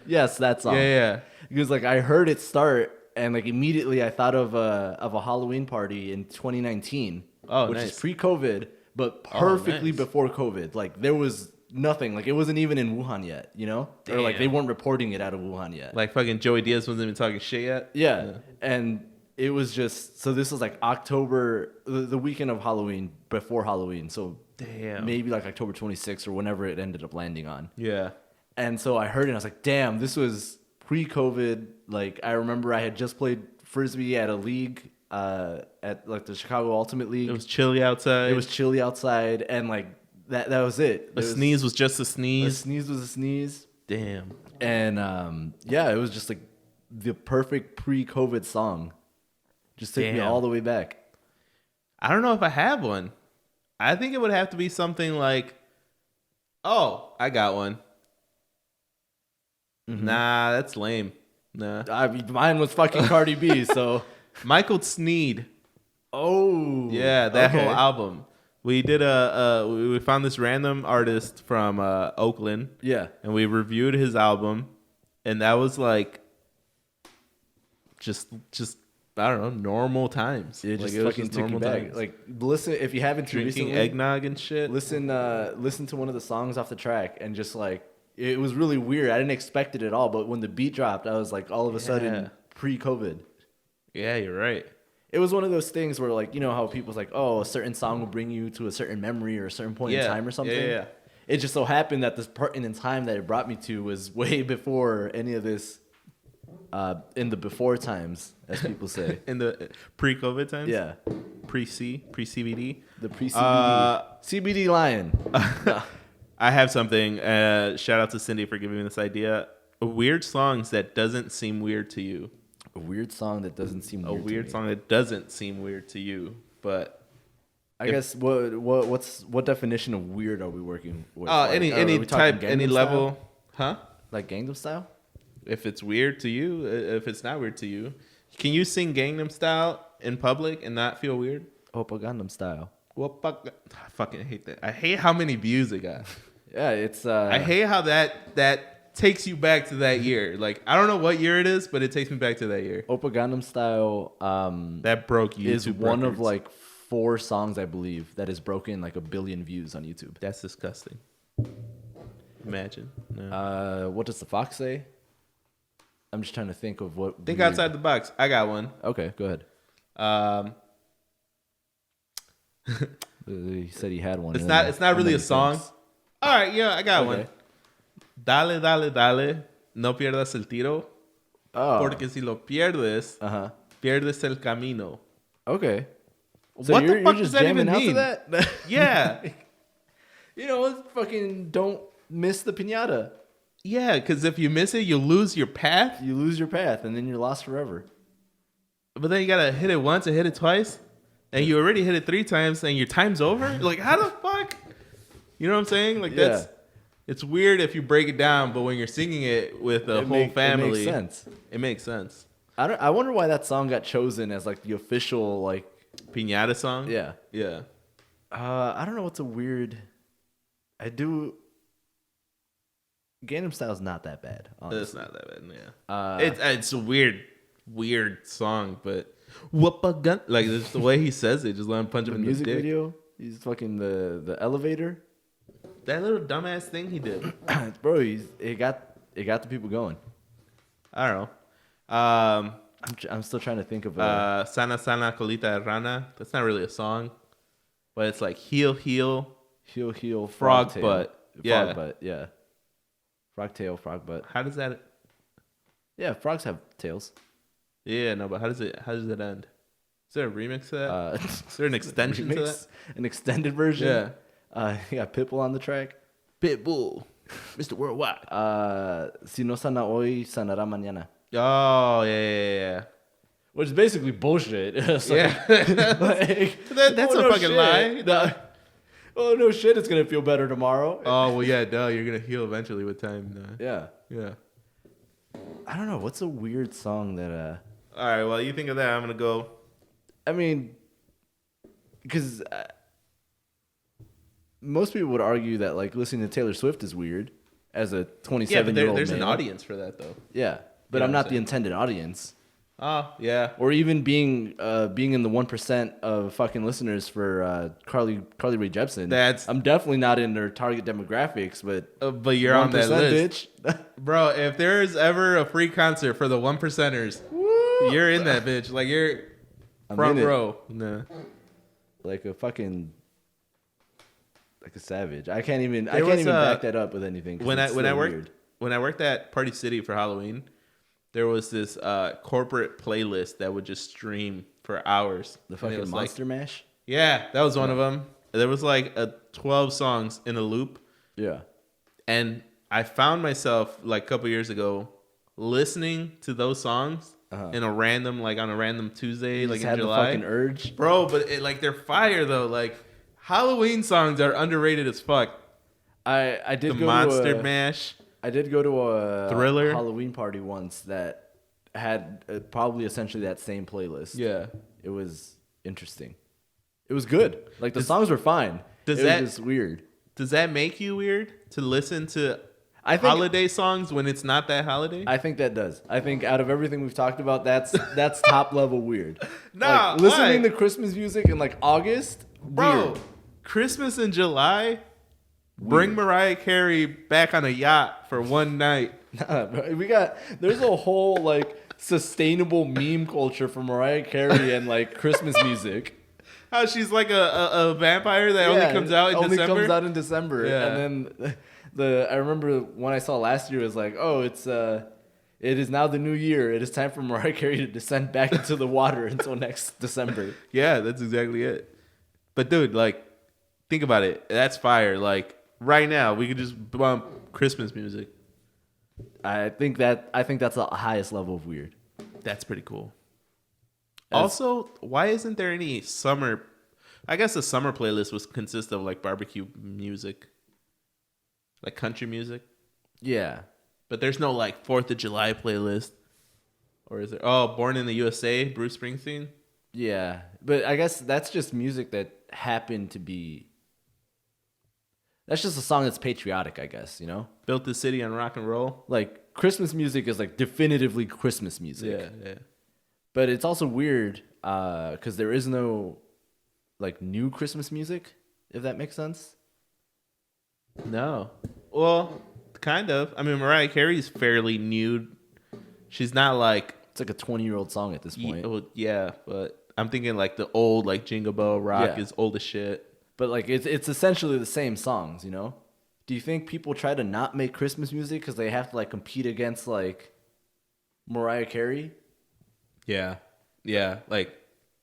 Yes, that song. Yeah. Because like I heard it start. And like immediately, I thought of a Halloween party in 2019, which is pre-COVID, but perfectly before COVID. Like there was nothing. Like it wasn't even in Wuhan yet, you know? Or like they weren't reporting it out of Wuhan yet. Like fucking Joey Diaz wasn't even talking shit yet. Yeah. And it was just so. This was like October, the weekend of Halloween, before Halloween. So maybe like October 26th or whenever it ended up landing on. Yeah. And so I heard it. And I was like, damn, this was pre-COVID. Like I remember I had just played frisbee at a league at like the Chicago Ultimate League. It was chilly outside. And like that was it. Sneeze was just a sneeze. A sneeze was a sneeze. Damn. And it was just like the perfect pre-COVID song. Just took me all the way back. I don't know if I have one. I think it would have to be something like, oh, I got one. Mm-hmm. Nah, that's lame. Nah. Mine was fucking Cardi B, so. Michael Sneed. Oh. Yeah, that whole album. We did we found this random artist from Oakland. Yeah. And we reviewed his album. And that was like just I don't know, normal times. It just fucking took you back. Times. Like listen, if you haven't drinking recently, eggnog and shit. Listen to one of the songs off the track and just like it was really weird. I didn't expect it at all, but when the beat dropped, I was like, all of a sudden, pre-COVID. Yeah, you're right. It was one of those things where, like, you know how people's like, oh, a certain song will bring you to a certain memory or a certain point in time or something? Yeah. It just so happened that this part in time that it brought me to was way before any of this, in the before times, as people say. In the pre-COVID times? Yeah. Pre-CBD? The pre-CBD. CBD Lion. I have something. Shout out to Cindy for giving me this idea. Weird songs that doesn't seem weird to you. A weird song that doesn't seem weird. A weird song that doesn't seem weird to you, but I guess what definition of weird are we working with? Any type, any level, huh? Like Gangnam Style? If it's weird to you, if it's not weird to you, can you sing Gangnam Style in public and not feel weird? Oppa Gangnam Style. I fucking hate that. I hate how many views it got. Yeah, it's. I hate how that takes you back to that year. Like I don't know what year it is, but it takes me back to that year. Oppa Gangnam Style. That broke YouTube. Is one of like 4 songs I believe that has broken like 1 billion views on YouTube. That's disgusting. Imagine. No. What does the fox say? I'm just trying to think of what. Think outside the box. I got one. Okay, go ahead. He said he had one. It's not really a song. All right, yeah, I got one. Dale, dale, dale. No pierdas el tiro. Oh. Porque si lo pierdes, pierdes el camino. Okay. So what the fuck does that even mean? That? Yeah. Fucking don't miss the piñata. Yeah, because if you miss it, you lose your path. You lose your path, and then you're lost forever. But then you gotta hit it once and hit it twice. And you already hit it 3 times and your time's over? Like, how the fuck? You know what I'm saying? Like Yeah. it's weird if you break it down, but when you're singing it with the whole family, it makes sense. It makes sense. I wonder why that song got chosen as like the official like Piñata song. Yeah. Yeah. I don't know what's a weird. I do. Gangnam Style's not that bad. Honestly. It's not that bad. Yeah. It's a weird song, but whoop a gun, like it's the way he says it. Just let him punch him in the music dick. video. He's fucking the elevator. That little dumbass thing he did, bro. It got the people going. I don't know. I'm still trying to think of Sana Sana Colita de Rana. That's not really a song, but it's like heel frog tail. butt. Yeah. Frog butt. Yeah. Frog tail, frog butt. How does that? Yeah, frogs have tails. Yeah, no, but how does it end? Is there a remix to that? Is there an extension to that? An extended version? Yeah. You got Pitbull on the track. Pitbull, Mr. Worldwide. Si no sana hoy, sanará mañana. Oh, yeah. Which is basically bullshit. Yeah. That's a fucking shit. lie. Oh, no shit, it's going to feel better tomorrow. Oh, well, yeah, duh. You're going to heal eventually with time. Yeah. Yeah. I don't know. What's a weird song that... All right, well, you think of that. I'm going to go. I mean, because most people would argue that, like, listening to Taylor Swift is weird as a 27-year-old there's male. an audience for that, though. Yeah, but I'm not the intended audience. Oh, yeah. Or even being in the 1% of fucking listeners for Carly Rae Jepsen. I'm definitely not in their target demographics, but you're on that list, bitch. Bro. If there's ever a free concert for the 1%ers, you're in that bitch. Like you're front row. Nah. Like a fucking like a savage. I can't even back that up with anything. When I worked at Party City for Halloween, there was this corporate playlist that would just stream for hours. The fucking Monster Mash? Yeah, that was one of them. There was like 12 songs in a loop. Yeah. And I found myself like a couple years ago listening to those songs in a random Tuesday, like in July. The fucking urge. Bro, but they're fire though. Like Halloween songs are underrated as fuck. I did the Monster Mash. I did go to a Thriller Halloween party once that had probably essentially that same playlist. Yeah. It was interesting. It was good. Like the songs were fine. Was just weird. Does that make you weird to listen to holiday songs when it's not that holiday? I think that does. I think out of everything we've talked about, that's top level weird. Nah, like, listening to Christmas music in like August, bro. Weird. Christmas in July. Bring Mariah Carey back on a yacht for one night. Nah, bro. There's a whole like sustainable meme culture for Mariah Carey and like Christmas music. How she's like a vampire that only comes out in December. Only comes out in December. Yeah. And then I remember one I saw last year was like, oh, it is now the new year. It is time for Mariah Carey to descend back into the water until next December. Yeah, that's exactly it. But dude, like, think about it. That's fire. Like right now, we could just bump Christmas music. I think that's the highest level of weird. That's pretty cool. Also, why isn't there any summer? I guess the summer playlist would consist of like barbecue music, like country music. Yeah, but there's no like 4th of July playlist, or is there? Oh, Born in the USA, Bruce Springsteen. Yeah, but I guess that's just music that happened to be. That's just a song that's patriotic, I guess, you know? Built the city on rock and roll. Like, Christmas music is, like, definitively Christmas music. Yeah. But it's also weird because there is no, like, new Christmas music, if that makes sense. No. Well, kind of. I mean, Mariah Carey's fairly new. She's not, like... It's like a 20-year-old song at this point. Yeah, but I'm thinking, like, the old, like, Jingle Bell Rock is old as shit. But, like, it's essentially the same songs, you know? Do you think people try to not make Christmas music because they have to, like, compete against, like, Mariah Carey? Yeah, like...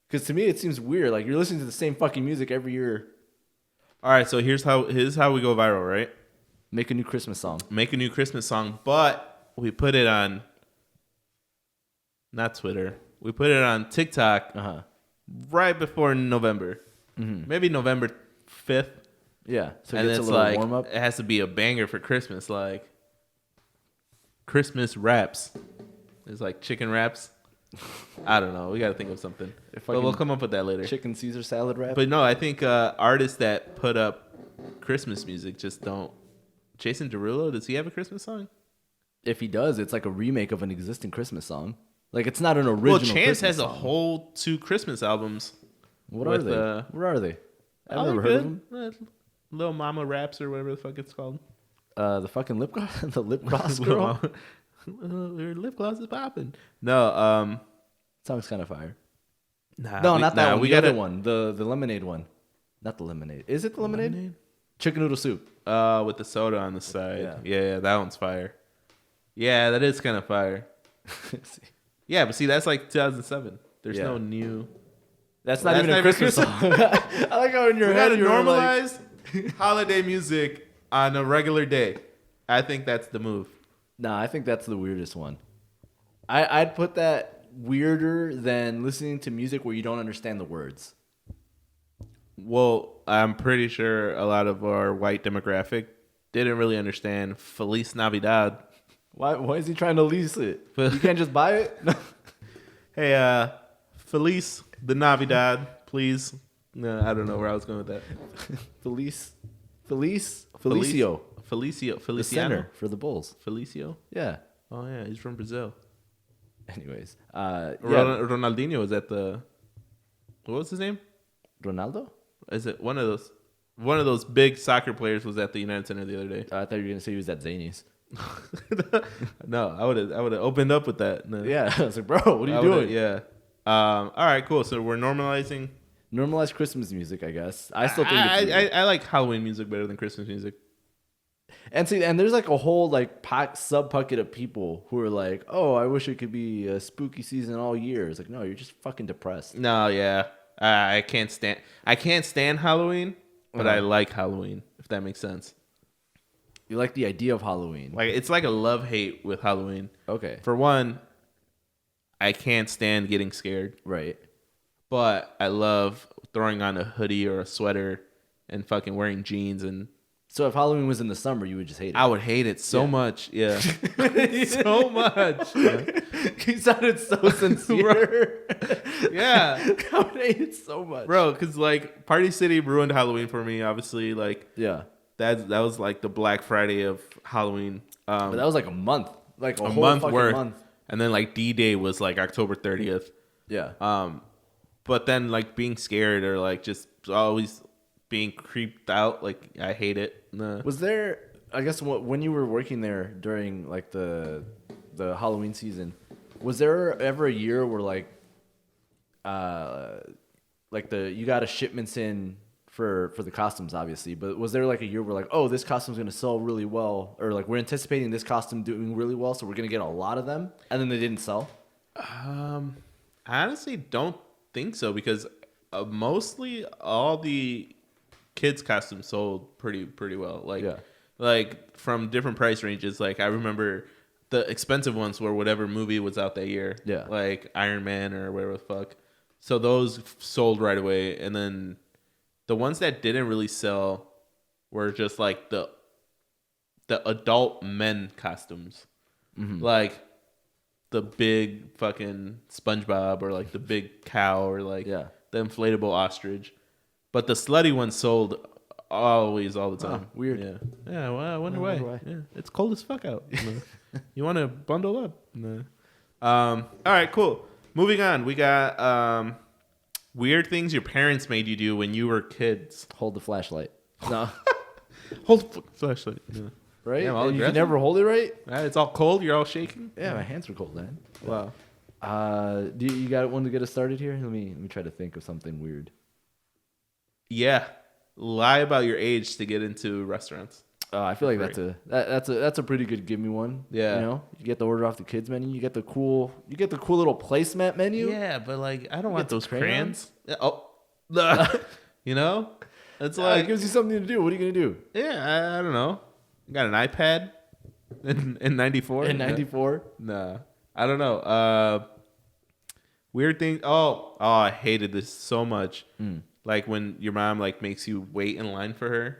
Because to me, it seems weird. Like, you're listening to the same fucking music every year. All right, so here's how we go viral, right? Make a new Christmas song. But we put it on... Not Twitter. We put it on TikTok right before November. Mm-hmm. Maybe November 5th. Yeah, so and it gets a it's little like warm up. it has to be a banger for Christmas, like Christmas wraps. It's like chicken wraps. I don't know. We got to think of something, but we'll come up with that later. Chicken Caesar salad wrap. But no, I think artists that put up Christmas music just don't. Jason Derulo, does he have a Christmas song? If he does, it's like a remake of an existing Christmas song. Like it's not an original. Well, Chance Christmas has song. a whole 2 Christmas albums. What are they? Where are they? I've never heard of them. Little Mama Raps or whatever the fuck it's called. The fucking lip gloss, the lip gloss girl. Her lip gloss is popping. No, Song's kind of fire. nah, No, not that one. We The got other one. The lemonade one. Not the lemonade. Is it the lemonade? Chicken noodle soup. with the soda on the side. Yeah, that one's fire. Yeah, that is kind of fire. Yeah, but see, that's like 2007. There's no new. That's not even a Christmas song. I like how in your head We gotta you're normalize holiday music on a regular day. I think that's the move. Nah, I think that's the weirdest one. I'd put that weirder than listening to music where you don't understand the words. Well, I'm pretty sure a lot of our white demographic didn't really understand Feliz Navidad. Why is he trying to lease it? You can't just buy it? Hey, Feliz the Navidad, please. No, I don't know where I was going with that. Felicio. Feliciano. The center for the Bulls. Felicio? Yeah. Oh, yeah, he's from Brazil. Anyways. Ronaldinho was at the... What was his name? Ronaldo? Is it one of those... One of those big soccer players was at the United Center the other day. I thought you were going to say he was at Zanies. No, I would have opened up with that. No. Yeah. I was like, bro, what are you doing? Yeah. All right, cool. So we're normalizing... Normalized Christmas music, I guess. I still think I like Halloween music better than Christmas music. And there's like a whole like sub bucket of people who are like, oh, I wish it could be a spooky season all year. It's like, no, you're just fucking depressed. No, yeah, I can't stand Halloween, but I like Halloween, if that makes sense. You like the idea of Halloween? Like it's like a love-hate with Halloween. Okay. For one, I can't stand getting scared. Right. But I love throwing on a hoodie or a sweater and fucking wearing jeans and. So if Halloween was in the summer, you would just hate it. I would hate it so much. Yeah. So much. Yeah. You sounded so sincere. Yeah. I would hate it so much. Bro, because like Party City ruined Halloween for me, obviously. Like, yeah. That was like the Black Friday of Halloween. But that was like a month. Like a whole month fucking worth. month. And then like D-Day was like October 30th. Yeah. But then like being scared or like just always being creeped out, like I hate it. Nah. Was there, I guess, when you were working there during like the Halloween season, was there ever a year where like you got a shipments in for the costumes, obviously, but was there like a year where like, oh, this costume's gonna sell really well, or like we're anticipating this costume doing really well, so we're gonna get a lot of them, and then they didn't sell? I honestly don't think so because mostly all the kids costumes sold pretty well. Like from different price ranges. Like I remember the expensive ones were whatever movie was out that year. Yeah. Like Iron Man or whatever the fuck. So those sold right away, and then the ones that didn't really sell were just like the adult men costumes. Mm-hmm. Like the big fucking SpongeBob or like the big cow or like the inflatable ostrich. But the slutty ones sold always all the time. Weird. Yeah. Well, I wonder why. Yeah, it's cold as fuck out. You want to bundle up? No. All right, cool. Moving on. We got weird things your parents made you do when you were kids. Hold the flashlight. No. Hold the flashlight. Yeah. Right? Yeah, and you can never hold it right? It's all cold. You're all shaking. Yeah, my hands were cold, man. Wow. Do you got one to get us started here? Let me try to think of something weird. Yeah. Lie about your age to get into restaurants. I feel like that's a pretty good give me one. Yeah. You know, you get the order off the kids menu. You get the cool little placemat menu. Yeah, but like I don't want those crayons. Oh. You know? It's like it gives you something to do. What are you gonna do? Yeah, I don't know. Got an iPad in 94? In 94? No. I don't know. Weird thing. Oh, I hated this so much. Like when your mom like makes you wait in line for her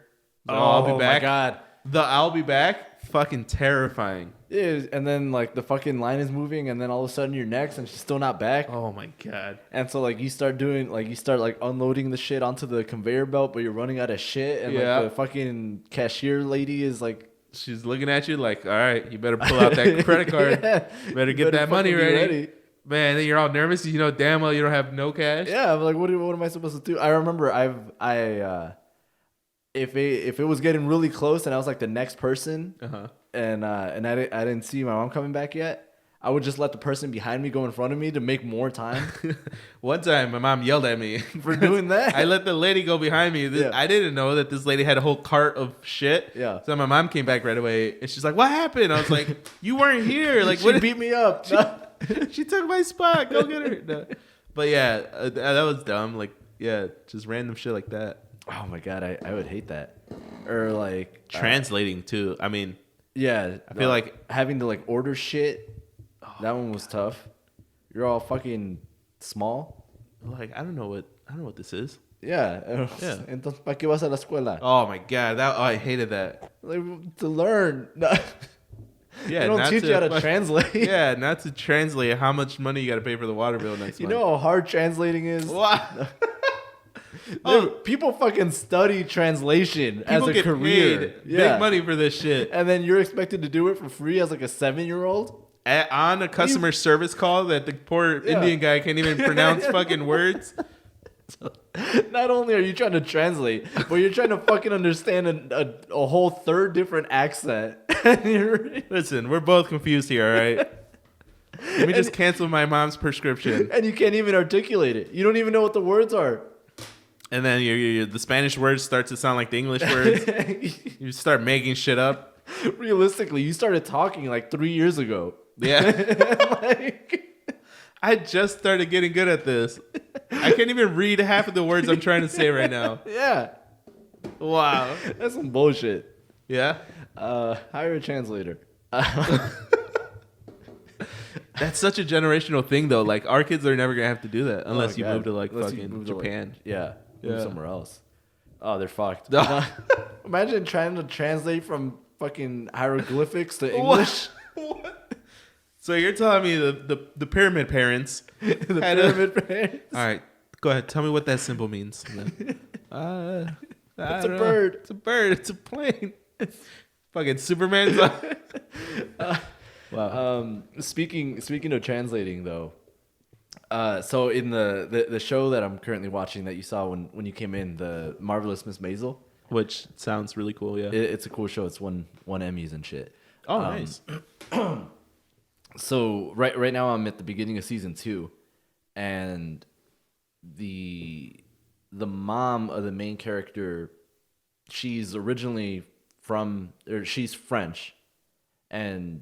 I'll be back. My God. The I'll be back, fucking terrifying. Yeah, and then like the fucking line is moving, and then all of a sudden you're next, and she's still not back. Oh my God. And so like you start unloading the shit onto the conveyor belt, but you're running out of shit, and Yeah. like the fucking cashier lady is like, She's looking at you like, all right, you better pull out that credit card. Yeah. Better get that money ready. Man, then you're all nervous. You know damn well you don't have no cash. Yeah, I'm like, what am I supposed to do? I remember if it was getting really close and I was like the next person, and I didn't see my mom coming back yet, I would just let the person behind me go in front of me to make more time. One time, my mom yelled at me For doing that. I let the lady go behind me. Yeah. I didn't know that this lady had a whole cart of shit. Yeah. So my mom came back right away, and she's like, "What happened?" I was like, "You weren't here. Like, She what?" beat me up. She took my spot. Go get her. No. But yeah, that was dumb. Like, yeah, just random shit like that. Oh my God, I would hate that. Or like Translating too. I mean, yeah, I feel like having to like order shit. That one was tough. You're all fucking small. like I don't know what this is. Yeah. Yeah. Entonces, ¿para qué vas a la escuela? Oh my God, I hated that. Like, to learn. Yeah, they don't not teach you how to translate. Yeah, not to translate how much money you got to pay for the water bill next You month. know how hard translating is? What? Dude, people fucking study translation as People a get career. paid big money for this shit. And then you're expected to do it for free as like a 7-year-old? On a customer service call that the poor Indian guy can't even pronounce fucking words. Not only are you trying to translate, but you're trying to fucking understand a whole third different accent. Listen, we're both confused here, all right? Let me just cancel my mom's prescription. And you can't even articulate it. You don't even know what the words are. And then the Spanish words start to sound like the English words. You start making shit up. Realistically, you started talking like 3 years ago. Yeah. I just started getting good at this. I can't even read half of the words I'm trying to say right now. Yeah. Wow. That's some bullshit. Yeah? Hire a translator. That's such a generational thing, though. Like, our kids are never going to have to do that unless you God. move to, like, Unless you fucking move to, Japan. Move Yeah. somewhere else. Oh, they're fucked. No. Imagine trying to translate from fucking hieroglyphics to English. What? So you're telling me the pyramid parents The pyramid parents. All right, go ahead. Tell me what that symbol means. It's It's a bird. It's a bird. It's a plane. Fucking Superman's Wow. Speaking of translating though, so in the show that I'm currently watching that you saw when you came in, the Marvelous Miss Maisel, which sounds really cool. Yeah. it's a cool show. It's won Emmys and shit. Oh, nice. So right now I'm at the beginning of season 2, and the mom of the main character, she's she's French, and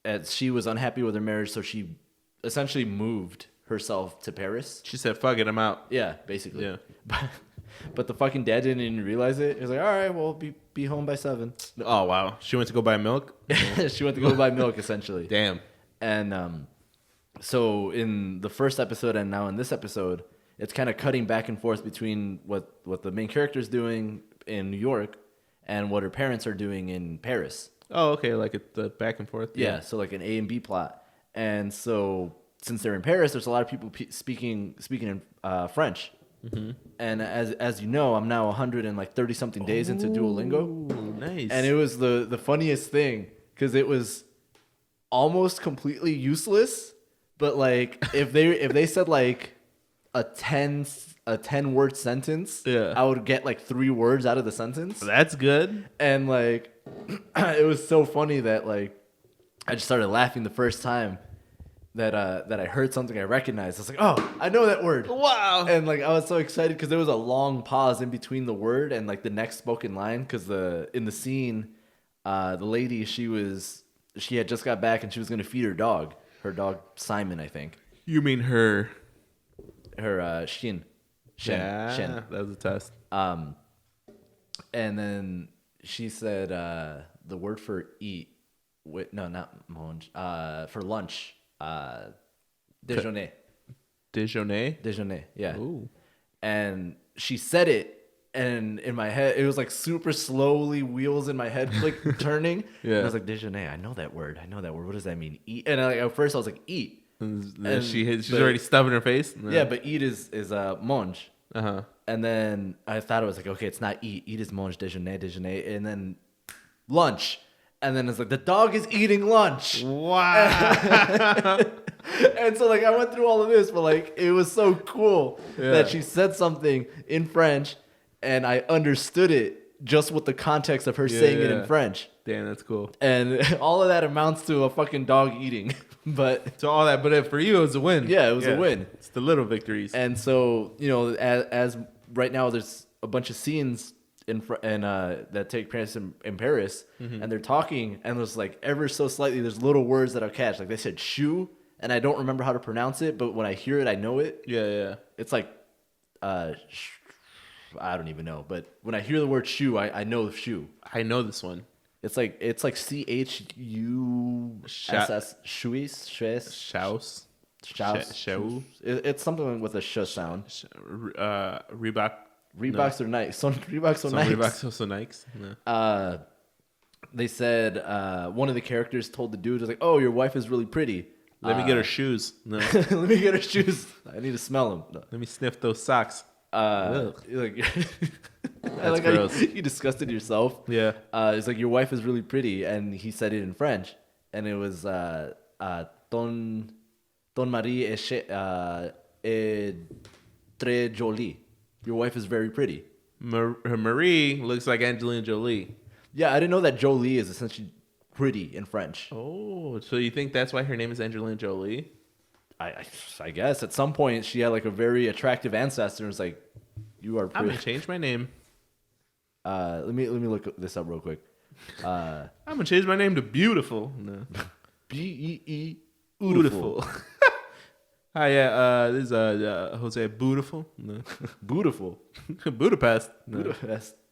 as she was unhappy with her marriage, so she essentially moved herself to Paris. She said, "Fuck it, I'm out." Yeah, basically. Yeah. But the fucking dad didn't even realize it. He was like, all right, well, be home by 7. Oh wow, she went to go buy milk. She went to go buy milk, essentially. Damn. And so in the first episode and now in this episode, it's kind of cutting back and forth between what the main character is doing in New York and what her parents are doing in Paris. Oh, okay, like the back and forth. Yeah, so like an A and B plot. And so since they're in Paris, there's a lot of people speaking in French. Mm-hmm. And as you know, I'm now 130 something days into Duolingo. Nice. And it was the funniest thing because it was almost completely useless. But like if they said like a 10 word sentence, yeah, I would get like 3 words out of the sentence. That's good. And like it was so funny that like I just started laughing the first time that I heard something I recognized. I was like, oh, I know that word. Wow. And like I was so excited because there was a long pause in between the word and like the next spoken line, because in the scene, the lady, she had just got back and she was gonna feed her dog Simon, I think. You mean her Shin. Yeah, Shin. That was a test. And then she said the word for eat. No, not mange. For lunch. Déjeuner. Déjeuner? Déjeuner, yeah. Ooh. And she said it And in my head, it was like super slowly wheels in my head turning. Yeah. And I was like, déjeuner. I know that word. What does that mean? Eat. And at first I was like, eat. And she's already stubbing her face. No. Yeah, but eat is mange. Uh-huh. And then I thought it was like, okay, it's not eat. Eat is mange, déjeuner. And then lunch. And then it's like, the dog is eating lunch. Wow. And so, like, I went through all of this, but, like, it was so cool that she said something in French, and I understood it just with the context of her saying it in French. Damn, that's cool. And all of that amounts to a fucking dog eating. But to all that, but for you, it was a win. Yeah, it was a win. It's the little victories. And so, you know, as right now, there's a bunch of scenes that take place in Paris, and they're talking, and there's like ever so slightly, there's little words that I'll catch. Like they said shoe, and I don't remember how to pronounce it, but when I hear it, I know it. Yeah. It's like, I don't even know, but when I hear the word shoe, I know shoe. I know this one. It's like CHUSS, shoes. Show. It's something with a sh sound. Reebok. Reeboks are nice. Reeboks are nice. Reeboks also nice. No. They said one of the characters told the dude, was like, "Oh, your wife is really pretty. Let me get her shoes. No. Let me get her shoes. I need to smell them. No. Let me sniff those socks." Like, I like gross. how you disgusted yourself. Yeah. It's like your wife is really pretty, and he said it in French, and it was ton mari est très jolie. Your wife is very pretty. Marie looks like Angelina Jolie. Yeah, I didn't know that Jolie is essentially pretty in French. Oh, so you think that's why her name is Angelina Jolie? I guess at some point she had like a very attractive ancestor and was like, "You are pretty." I'm gonna change my name. Let me look this up real quick. I'm gonna change my name to Beautiful. No. Beee. Beautiful. Hi, yeah. This is Jose Beautiful. No. Beautiful. Budapest. No.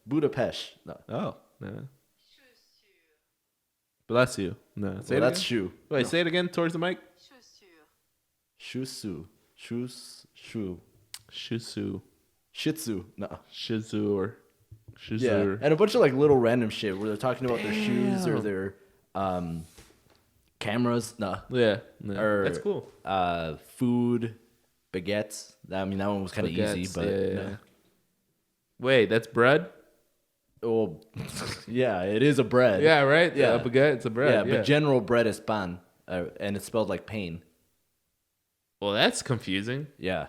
Budapest. No. Oh, no. Bless you. No. Say Well, it that's again. shoe. Wait, say it again towards the mic. Shoe. Shih Shih Tzu. No. Tzu or Shih Tzu. Yeah, and a bunch of like little random shit where they're talking about their shoes or their cameras. No. Yeah. No. Or, that's cool. Food, baguettes. I mean, that one was kind of easy, but yeah. no. Wait, that's bread? Well, yeah, it is a bread. Yeah, right? Yeah. A baguette, it's a bread. Yeah, but general bread is pan, and it's spelled like pain. Well, that's confusing. Yeah,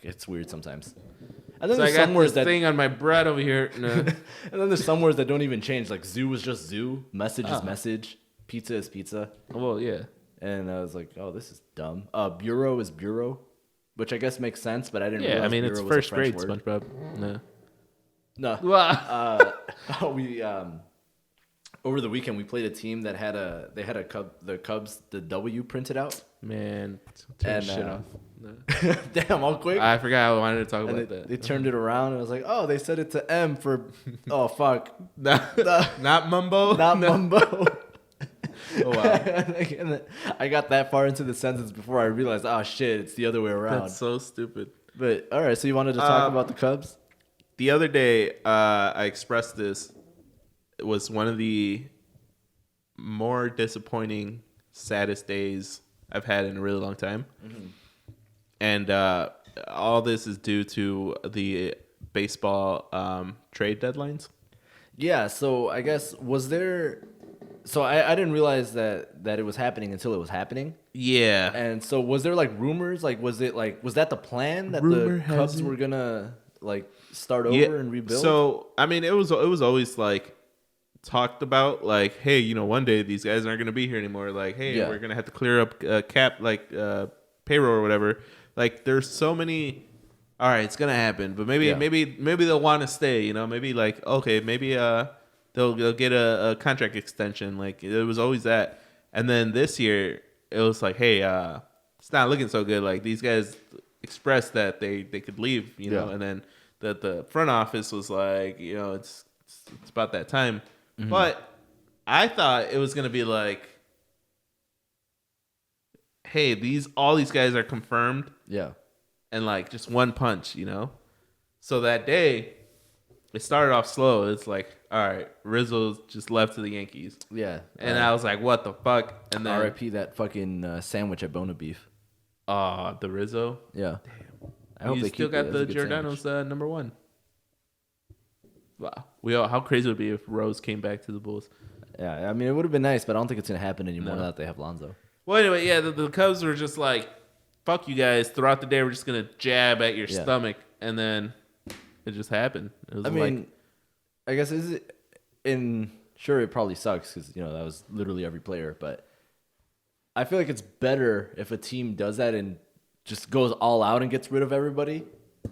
it's weird sometimes. And So then I there's got some words this thing on my bread over here. No. and then there's some words that don't even change. Like zoo is just zoo, message is message, pizza is pizza. Well, yeah. And I was like, oh, this is dumb. Bureau is bureau, which I guess makes sense, but I didn't. Yeah, realize I mean it's bureau was a first French grade word. SpongeBob. No. No. Wow. We over the weekend we played a team that had the Cubs the W printed out. Man, turn And, shit off. No. Damn, all quick. I forgot I wanted to talk And about that. they turned it around and I was like, oh, they said it to M for, oh fuck, Not Mumbo. not No. Mumbo. Oh wow, And then I got that far into the sentence before I realized, oh shit, it's the other way around. that's so stupid. But all right, so you wanted to talk about the Cubs? The other day, I expressed this. It was one of the more disappointing, saddest days I've had in a really long time. Mm-hmm. And all this is due to the baseball trade deadlines. Yeah, so I guess was there? So I didn't realize that it was happening until it was happening. Yeah. And so was there like rumors? Like was that the plan that Rumor the Cubs has it. were gonna like start over and rebuild? So I mean, it was always like talked about like, hey, you know, one day these guys aren't gonna be here anymore. Like, hey, we're gonna have to clear up cap like payroll or whatever. Like, there's so many. All right, it's gonna happen, but maybe they'll want to stay. You know, maybe like okay, maybe they'll get a contract extension. Like it was always that. And then this year it was like, hey, it's not looking so good. Like these guys expressed that they could leave. You know, and then the front office was like, you know, it's about that time. Mm-hmm. But I thought it was gonna be like, hey, all these guys are confirmed. Yeah. And like just one punch, you know? So that day, it started off slow. It's like, all right, Rizzo's just left to the Yankees. Yeah. And I was like, what the fuck? And then R.I.P. that fucking sandwich at Bona Beef. the Rizzo. Yeah. Damn. I hope You they still keep it. got That's the a good Giordano's sandwich. number one. Wow. How crazy would it be if Rose came back to the Bulls? Yeah, I mean, it would have been nice, but I don't think it's going to happen anymore No. now that they have Lonzo. Well, anyway, yeah, the Cubs were just like, fuck you guys. Throughout the day, we're just going to jab at your stomach. And then it just happened. It was I guess is it sure, it probably sucks because, that was literally every player, but I feel like it's better if a team does that and just goes all out and gets rid of everybody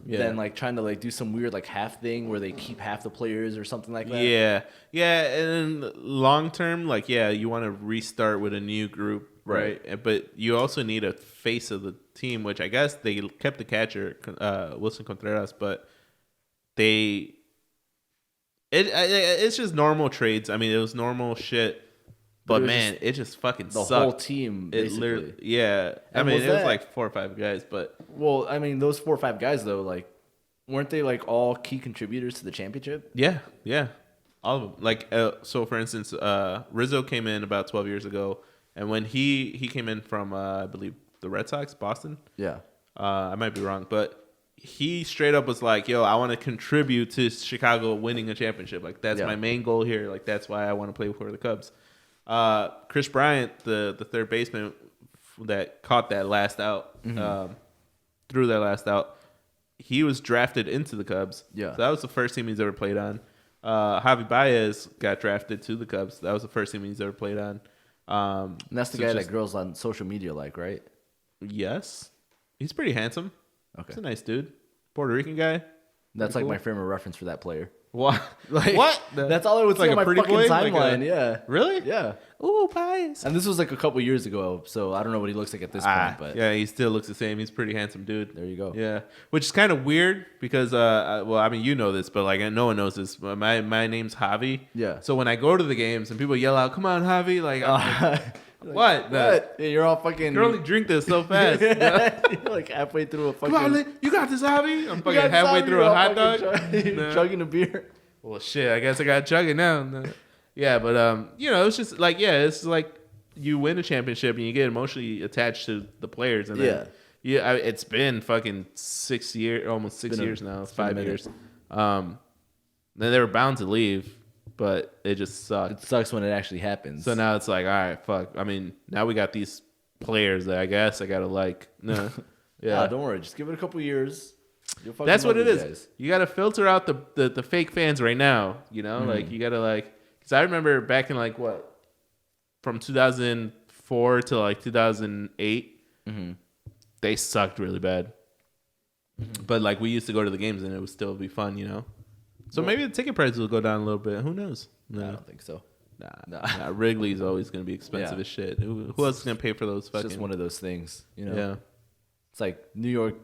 than like trying to like do some weird like half thing where they keep half the players or something like that. Yeah, and then long term, like, you want to restart with a new group, right? But you also need a face of the team, which I guess they kept the catcher, Wilson Contreras, but it's just normal trades. I mean, it was normal shit. But man, it just fucking the sucked. whole team, basically. It literally, yeah. I mean, it was like 4 or 5 guys, but well, I mean, those 4 or 5 guys though, like, weren't they like all key contributors to the championship? Yeah, all of them. Like, so for instance, Rizzo came in about 12 years ago, and when he came in from, I believe, the Red Sox, Boston. Yeah, I might be wrong, but he straight up was like, "Yo, I want to contribute to Chicago winning a championship. Like, that's my main goal here. Like, that's why I want to play for the Cubs." Chris Bryant, the third baseman that caught that last out, threw that last out, he was drafted into the Cubs. Yeah. So that was the first team he's ever played on. Javi Baez got drafted to the Cubs. That was the first team he's ever played on. And that's the guy that girls on social media like, right? Yes. He's pretty handsome. Okay. He's a nice dude. Puerto Rican guy. That's like my frame of reference for that player. What? Like, what? That's all I would It's see like on a my pretty fucking boy? timeline. Yeah. Really? Yeah. Ooh, Baez. And this was like a couple years ago, so I don't know what he looks like at this point. But yeah, he still looks the same. He's a pretty handsome dude. There you go. Yeah, which is kind of weird because, well, I mean, you know this, but like no one knows this. My name's Javi. Yeah. So when I go to the games and people yell out, "Come on, Javi!" Like, I'm like, what? What? Yeah, you're all fucking. You can only drink this so fast. You're like halfway through a fucking. Come on, you got this, Javi. I'm fucking halfway through a hot dog. Chugging a beer. Well, shit. I guess I got to chug it now. Yeah, but it's just like it's like you win a championship and you get emotionally attached to the players, and then, it's been fucking 6 years, almost 6 years now, 5 years. Then they were bound to leave, but it just sucked. It sucks when it actually happens. So now it's like, all right, fuck. I mean, now we got these players that I guess I gotta like. No, yeah. Don't worry, just give it a couple years. That's what it is. Guys. You gotta filter out the fake fans right now. Like you gotta because I remember back in from 2004 to like 2008, they sucked really bad. But like we used to go to the games and it would still be fun, So maybe the ticket prices will go down a little bit. Who knows? No. I don't think so. Nah. Wrigley's always gonna be expensive as shit. Who else is gonna pay for those fucking? It's just one of those things, Yeah. It's like New York.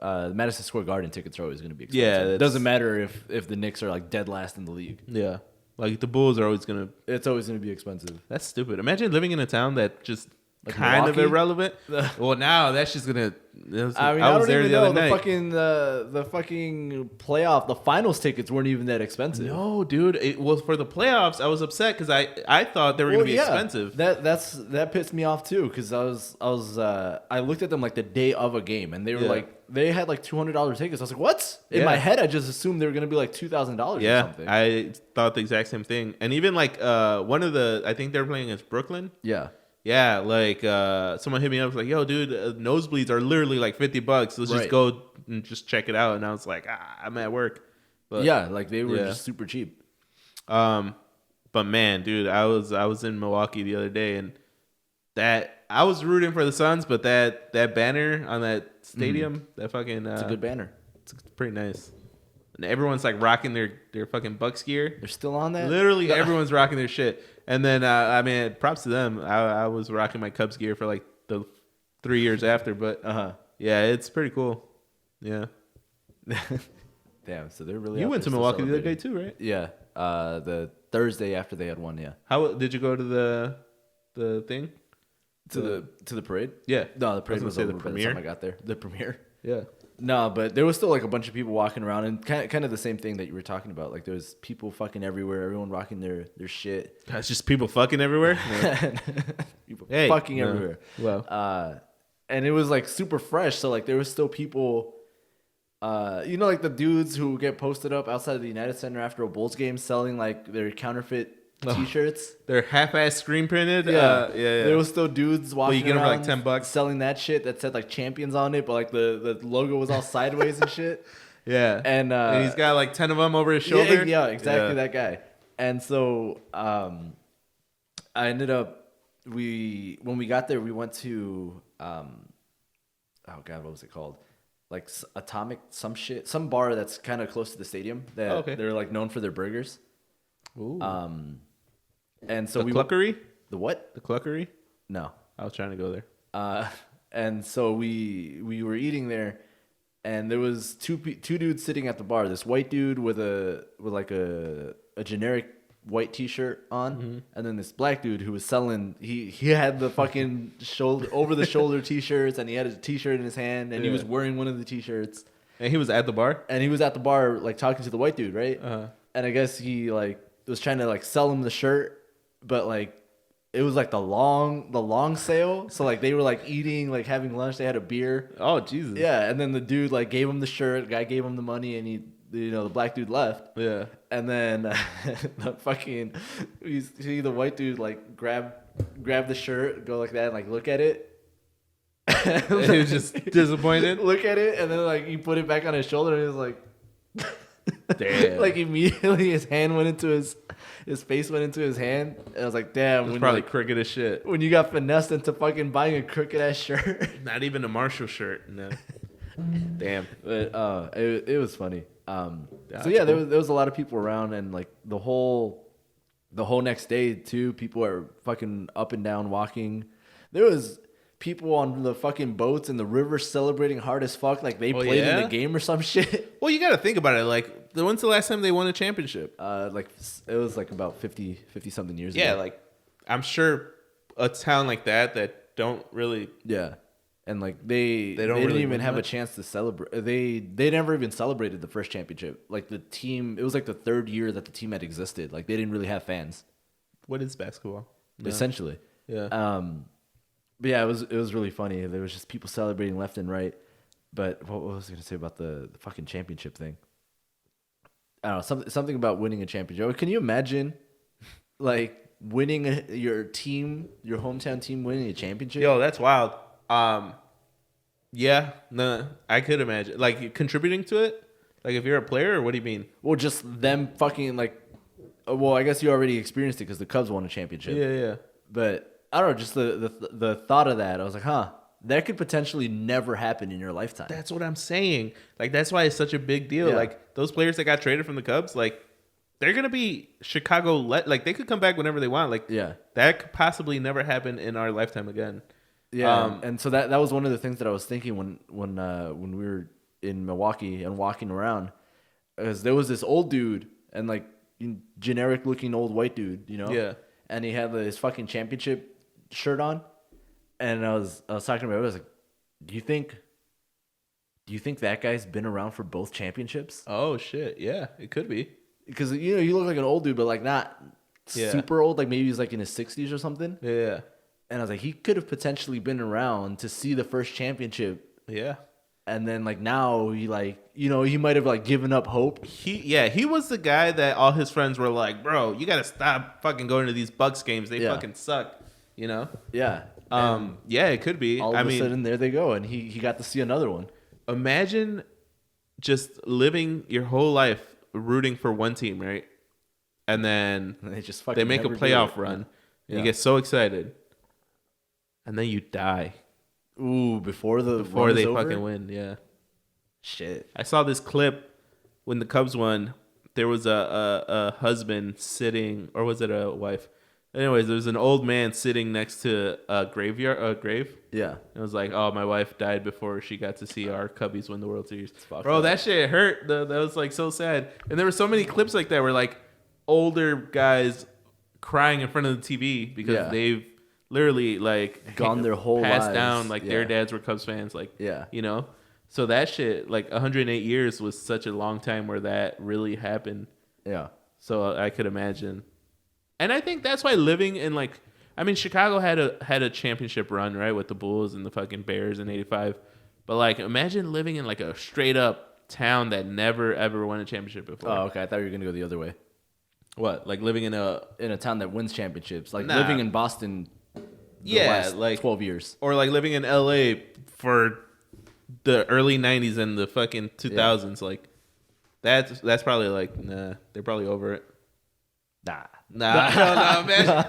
Madison Square Garden tickets are always going to be expensive. Yeah, it doesn't matter if the Knicks are like dead last in the league. Yeah, like the Bulls are always gonna. It's always going to be expensive. That's stupid. Imagine living in a town that just like kind Milwaukee? of irrelevant. Well, now that's just gonna. I was there the other night. The fucking playoff, the finals tickets weren't even that expensive. No, dude. For the playoffs, I was upset because I thought they were gonna be expensive. That pissed me off too because I looked at them like the day of a game and they were they had like $200 tickets. I was like, what? In my head, I just assumed they were gonna be like $2,000 or something. I thought the exact same thing. And even like one of I think they were playing against Brooklyn. Yeah. Yeah, like someone hit me up was like, "Yo, dude, nosebleeds are literally like $50. Let's just go and just check it out." And I was like, "I'm at work." But, like they were just super cheap. But man, dude, I was in Milwaukee the other day, and that I was rooting for the Suns, but that banner on that stadium, that fucking it's a good banner. It's pretty nice. And everyone's like rocking their fucking Bucks gear. They're still on that? Literally everyone's rocking their shit. And then I mean, props to them. I was rocking my Cubs gear for like the 3 years after, but yeah, it's pretty cool. Yeah. Damn, so they're really. You went to Milwaukee the other day too, right? Yeah, the Thursday after they had won. Yeah. How did you go to the thing? To the parade? Yeah. No, the parade was over the by the premiere. time I got there. The premiere. Yeah. No, but there was still like a bunch of people walking around, and kind of the same thing that you were talking about. Like there was people fucking everywhere, everyone rocking their shit. It's just people fucking everywhere. People fucking everywhere. Wow. And it was like super fresh. So like there was still people, like the dudes who get posted up outside of the United Center after a Bulls game selling like their counterfeit T-shirts. They're half-ass screen printed. Yeah. Yeah. There was still dudes walking you get them around for like $10 selling that shit that said like champions on it, but like the logo was all sideways and shit. Yeah. And he's got like 10 of them over his shoulder. Yeah, exactly that guy. And so I ended up when we got there, we went to oh god, what was it called? Like Atomic some bar that's kind of close to the stadium that they're like known for their burgers. Ooh. And so the Cluckery? The what? The Cluckery? No. I was trying to go there. And so we were eating there, and there was two dudes sitting at the bar. This white dude with like a generic white T-shirt on, and then this black dude who was selling. He had the fucking over the shoulder T-shirts, and he had a T-shirt in his hand, and he was wearing one of the T-shirts. And he was at the bar? And he was at the bar like talking to the white dude, right? And I guess he like was trying to like sell him the shirt, but like it was like the long sale. So like they were like eating, like having lunch. They had a beer. Oh Jesus! Yeah, and then the dude like gave him the shirt. The guy gave him the money, and the black dude left. Yeah. And then the fucking you see the white dude like grab the shirt, go like that, and like look at it. He was just disappointed. Look at it, and then like he put it back on his shoulder, and he was like. Damn. Like immediately his hand went into his face went into his hand. And I was like, damn. It was probably crooked as shit. When you got finessed into fucking buying a crooked ass shirt. Not even a Marshall shirt. No. Damn. But it was funny. So cool. yeah, there was a lot of people around, and like the whole next day too, people are fucking up and down walking. There was people on the fucking boats in the river celebrating hard as fuck, like they played in the game or some shit. Well, you got to think about it. Like, when's the last time they won a championship? Like it was like about 50 something years ago. Yeah, like I'm sure a town like that don't really. Yeah, and like they didn't really even have a chance to celebrate. They never even celebrated the first championship. Like the team, it was like the third year that the team had existed. Like they didn't really have fans. What is basketball? Essentially. Yeah. But yeah, it was really funny. There was just people celebrating left and right. But what was I going to say about the fucking championship thing? I don't know, something about winning a championship. Can you imagine, like winning your hometown team winning a championship? Yo, that's wild. Yeah, no, I could imagine like contributing to it. Like if you're a player, or what do you mean? Well, just them fucking like. Well, I guess you already experienced it because the Cubs won a championship. Yeah. But I don't know, just the thought of that, I was like, that could potentially never happen in your lifetime. That's what I'm saying. Like that's why it's such a big deal. Yeah. Like those players that got traded from the Cubs, like they're gonna be Chicago. Like they could come back whenever they want. Like that could possibly never happen in our lifetime again. Yeah, and so that was one of the things that I was thinking when we were in Milwaukee and walking around, because there was this old dude and like generic looking old white dude, Yeah. And he had his fucking championship shirt on, and I was talking about it. I was like, do you think that guy's been around for both championships? Oh shit, yeah, it could be. Because you look like an old dude, but like not super old. Like maybe he's like in his 60s or something. Yeah. And I was like, he could have potentially been around to see the first championship. Yeah. And then like now he he might have like given up hope. He was the guy that all his friends were like, bro, you gotta stop fucking going to these Bucks games. They fucking suck. Yeah. Yeah, it could be. All of a sudden there they go, and he got to see another one. Imagine just living your whole life rooting for one team, right? And then they make a playoff run. And you get so excited. And then you die. Ooh, before they fucking win, yeah. Shit. I saw this clip when the Cubs won. There was a husband sitting, or was it a wife? Anyways, there was an old man sitting next to a grave. Yeah. It was like, oh, my wife died before she got to see our Cubbies win the World Series. Bro, up. that shit hurt. That was like so sad. And there were so many clips like that where like older guys crying in front of the TV because they've literally like gone their whole passed lives down. Like their dads were Cubs fans. Like, So that shit, like 108 years was such a long time where that really happened. Yeah. So I could imagine. And I think that's why living in like, I mean, Chicago had a championship run, right? With the Bulls and the fucking Bears in 85. But like, imagine living in like a straight up town that never ever won a championship before. Oh, okay. I thought you were going to go the other way. What? Like living in a town that wins championships. Like living in Boston last like 12 years. Or like living in LA for the early 90s and the fucking 2000s. Yeah. Like that's probably like, nah, they're probably over it. Nah, man.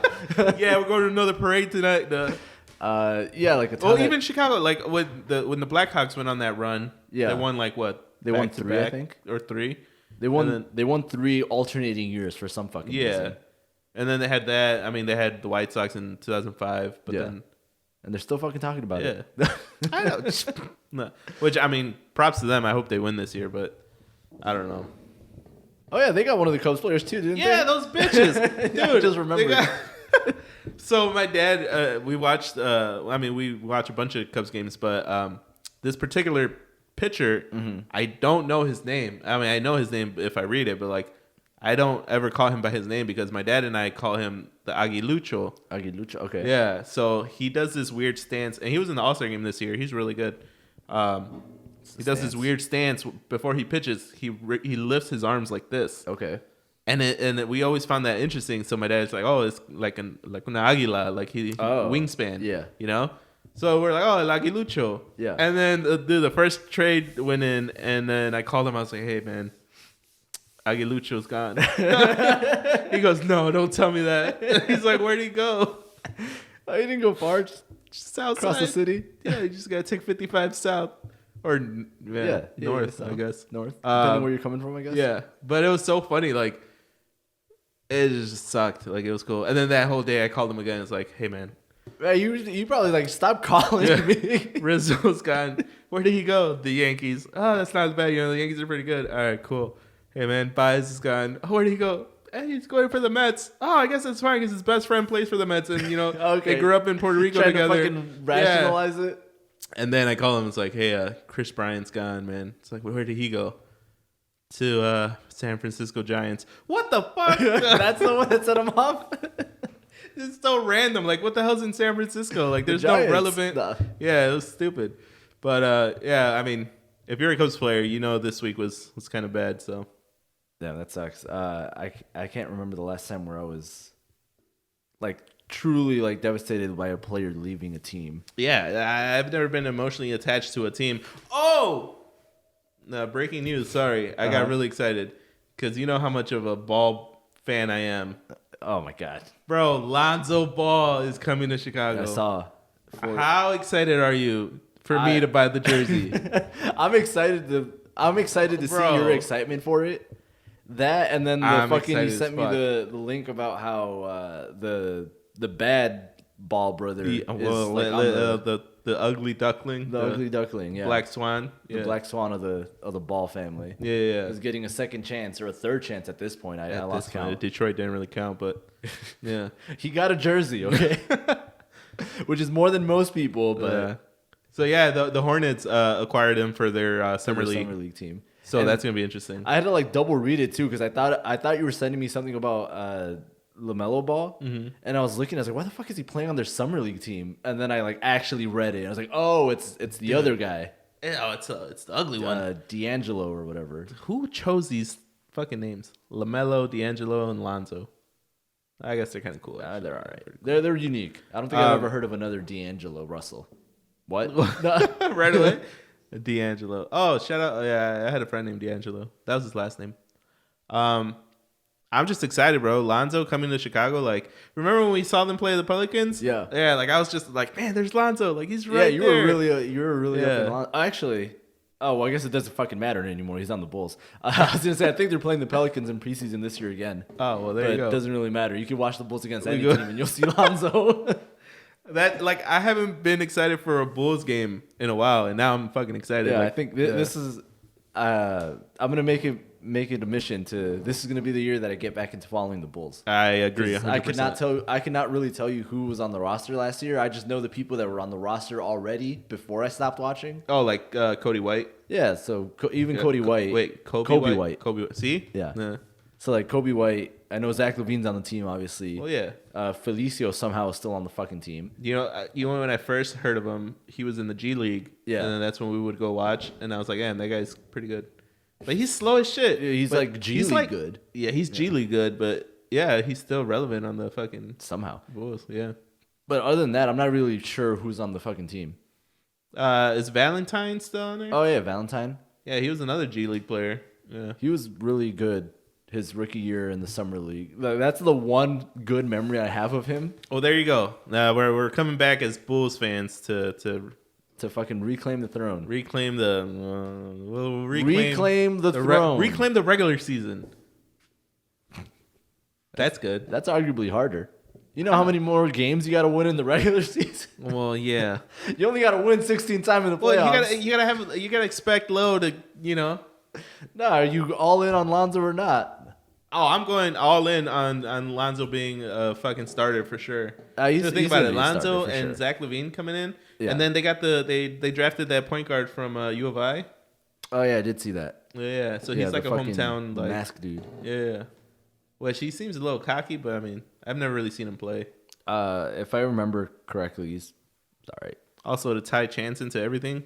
Yeah, we're going to another parade tonight. Yeah, like a ton even Chicago, like when the Blackhawks went on that run, they won like what? They won 3, I think, or 3. They won 3 alternating years for some fucking reason. And then they had that. I mean, they had the White Sox in 2005, but then and they're still fucking talking about it. I know. No. Which I mean, props to them. I hope they win this year, but I don't know. Oh yeah, they got one of the Cubs players too, didn't they? Yeah, those bitches, dude. I just remember. So my dad, we watched. We watch a bunch of Cubs games, but this particular pitcher, I don't know his name. I mean, I know his name if I read it, but like, I don't ever call him by his name because my dad and I call him the Aguilucho. Aguilucho, okay. Yeah, so he does this weird stance, and he was in the All-Star game this year. He's really good. He does this weird stance before he pitches. He lifts his arms like this. Okay. And we always found that interesting. So my dad's like, oh, it's like an águila, like he wingspan. Yeah. You know? So we're like, oh, el aguilucho. Yeah. And then the first trade went in, and then I called him. I was like, hey, man, Aguilucho's gone. He goes, no, don't tell me that. He's like, where'd he go? Oh, he didn't go far. Just south across the city? Yeah, you just got to take 55 south. Or north, I guess. North, depending where you're coming from, I guess. Yeah, but it was so funny. Like, it just sucked. Like, it was cool. And then that whole day, I called him again. It's like, hey, man. You probably like, stop calling me. Rizzo's gone. Where did he go? The Yankees. Oh, that's not as bad. You know, the Yankees are pretty good. All right, cool. Hey, man, Baez is gone. Oh, where did he go? Hey, he's going for the Mets. Oh, I guess that's fine because his best friend plays for the Mets. And, you know, they grew up in Puerto Rico together. To fucking rationalize it. And then I call him. It's like, hey, Chris Bryant's gone, man. It's like, where did he go? To San Francisco Giants. What the fuck? That's the one that set him off? It's so random. Like, what the hell's in San Francisco? Like, there's no relevant. Yeah, it was stupid. But, yeah, I mean, if you're a Cubs player, you know this week was kind of bad, so. Yeah, that sucks. I can't remember the last time where I was, like, truly like devastated by a player leaving a team. Yeah, I've never been emotionally attached to a team. Oh, no, breaking news. Sorry, I got really excited because you know how much of a Ball fan I am. Oh my god, bro! Lonzo Ball is coming to Chicago. I saw. How excited are you for me to buy the jersey? I'm excited to see your excitement for it. That and then you sent me the link about how the bad Ball brother is the ugly duckling. The ugly duckling, yeah. Black Swan. The Black Swan of the Ball family. Yeah. Is getting a second chance or a third chance at this point. I lost count. Detroit didn't really count, but yeah. He got a jersey, okay? Which is more than most people, but so yeah, the Hornets acquired him for their summer league team. So that's gonna be interesting. I had to like double read it too because I thought you were sending me something about LaMelo Ball, and I was looking. I was like, "Why the fuck is he playing on their summer league team?" And then I like actually read it. I was like, "Oh, it's the other guy." Oh, it's the ugly one, D'Angelo or whatever. Who chose these fucking names? LaMelo, D'Angelo, and Lonzo. I guess they're kind of cool. They're all right. They're unique. I don't think I've ever heard of another D'Angelo Russell. What? Right away. D'Angelo. Oh, shout out. Yeah, I had a friend named D'Angelo. That was his last name. I'm just excited, bro. Lonzo coming to Chicago. Like, remember when we saw them play the Pelicans? Yeah. Yeah, like I was just like, man, there's Lonzo. Like he's right you there. You were really up in Lonzo. Actually, I guess it doesn't fucking matter anymore. He's on the Bulls. I was gonna say I think they're playing the Pelicans in preseason this year again. Oh well, there you go. It doesn't really matter. You can watch the Bulls against any team and you'll see Lonzo. That like I haven't been excited for a Bulls game in a while, and now I'm fucking excited. Yeah, like, I think this is. I'm gonna make it make it a mission to. This is gonna be the year that I get back into following the Bulls. I agree. 100%. I could not really tell you who was on the roster last year. I just know the people that were on the roster already before I stopped watching. Oh, like Cody White. Yeah, so even Cody White. Wait, Kobe White. Kobe. See? Yeah. So like Kobe White. I know Zach LaVine's on the team, obviously. Oh yeah. Felicio somehow is still on the fucking team. You know when I first heard of him, he was in the G League. Yeah. And then that's when we would go watch, and I was like, "Man, that guy's pretty good." But he's slow as shit. He's like G League good. Yeah, he's G League good, but yeah, he's still relevant on the fucking somehow. Bulls. Yeah. But other than that, I'm not really sure who's on the fucking team. Is Valentine still on there? Oh yeah, Valentine. Yeah, he was another G League player. Yeah. He was really good his rookie year in the summer league. That's the one good memory I have of him. Oh, there you go. We're coming back as Bulls fans to fucking reclaim the throne. Reclaim the throne. Reclaim the regular season. That's good. That's arguably harder. You know how many more games you got to win in the regular season? Well, yeah. You only got to win 16 times in the playoffs. Well, you gotta expect low to, No, are you all in on Lonzo or not? Oh, I'm going all in on Lonzo being a fucking starter for sure. Think about it, Lonzo and Zach LaVine coming in, and then they got they drafted that point guard from U of I. Oh yeah, I did see that. Yeah, so he's like a hometown like mask dude. Yeah, well, he seems a little cocky, but I mean, I've never really seen him play. If I remember correctly, he's all right. Also, to tie Chance into everything,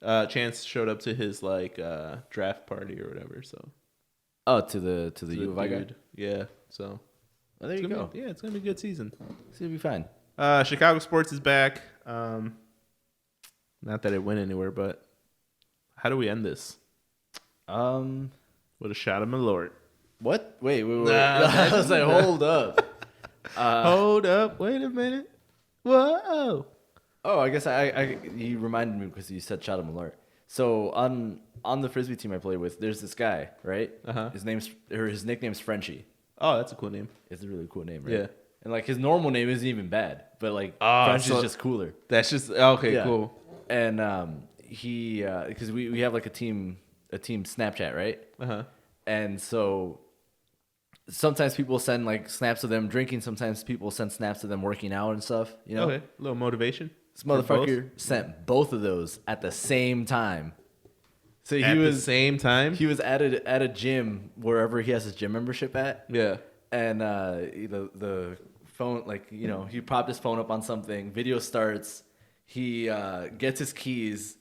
Chance showed up to his like draft party or whatever. So. Oh, to the U of I guy? Yeah, so. Oh, there you go. It's going to be a good season. It's going to be fine. Chicago sports is back. Not that it went anywhere, but how do we end this? With a shot of Malort. What? Wait. I was like, hold up. Hold up. Wait a minute. Whoa. Oh, I guess he reminded me because he said shot of Malort. So on the Frisbee team I play with, there's this guy, right? Uh-huh. His nickname's Frenchie. Oh, that's a cool name. It's a really cool name, right? Yeah. And like his normal name isn't even bad, but like Frenchie's just cooler. That's just okay, yeah. Cool. And he because we have like a team Snapchat, right? Uh-huh. And so sometimes people send like snaps of them drinking, sometimes people send snaps of them working out and stuff, you know? Okay. A little motivation. This motherfucker sent both of those at the same time. So the same time? He was at a gym wherever he has his gym membership at. Yeah. And the phone, like, he propped his phone up on something. Video starts. He gets his keys,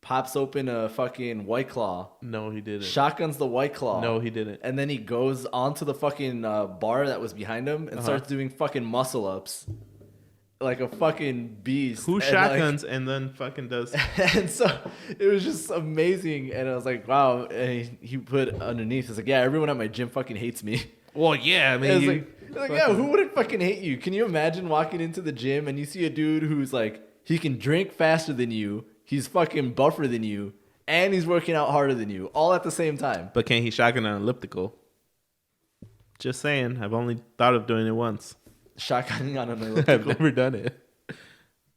pops open a fucking White Claw. No, he didn't. Shotguns the White Claw. No, he didn't. And then he goes onto the fucking bar that was behind him and starts doing fucking muscle ups. Like a fucking beast. Who shotguns and then fucking does. And so it was just amazing. And I was like, wow. And he put underneath, it's like, yeah, everyone at my gym fucking hates me. Well, yeah, I mean, yeah, who wouldn't fucking hate you? Can you imagine walking into the gym and you see a dude who's like, he can drink faster than you, he's fucking buffer than you, and he's working out harder than you, all at the same time. But can he shotgun an elliptical? Just saying. I've only thought of doing it once. Shotgunning on an elliptical? I've never done it.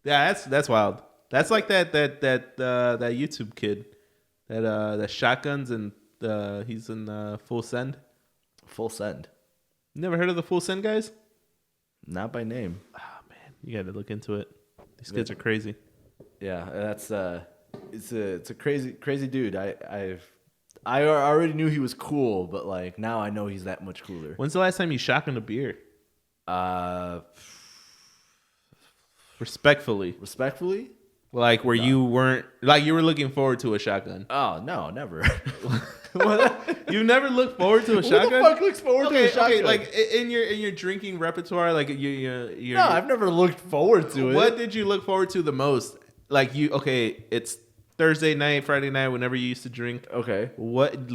Yeah, that's wild. That's like that YouTube kid that shotguns and he's in Full Send. Full Send. You never heard of the Full Send guys? Not by name. Oh man, you got to look into it. These kids are crazy. Yeah, that's it's a crazy dude. I already knew he was cool, but like now I know he's that much cooler. When's the last time you shotgunned a beer? Respectfully. Like where you weren't like you were looking forward to a shotgun. Oh no, never. You never looked forward to a shotgun? Who the fuck looks forward to a shotgun? Okay, like in your drinking repertoire, like you. No, I've never looked forward to it. What did you look forward to the most? Like it's Thursday night, Friday night, whenever you used to drink. Okay. What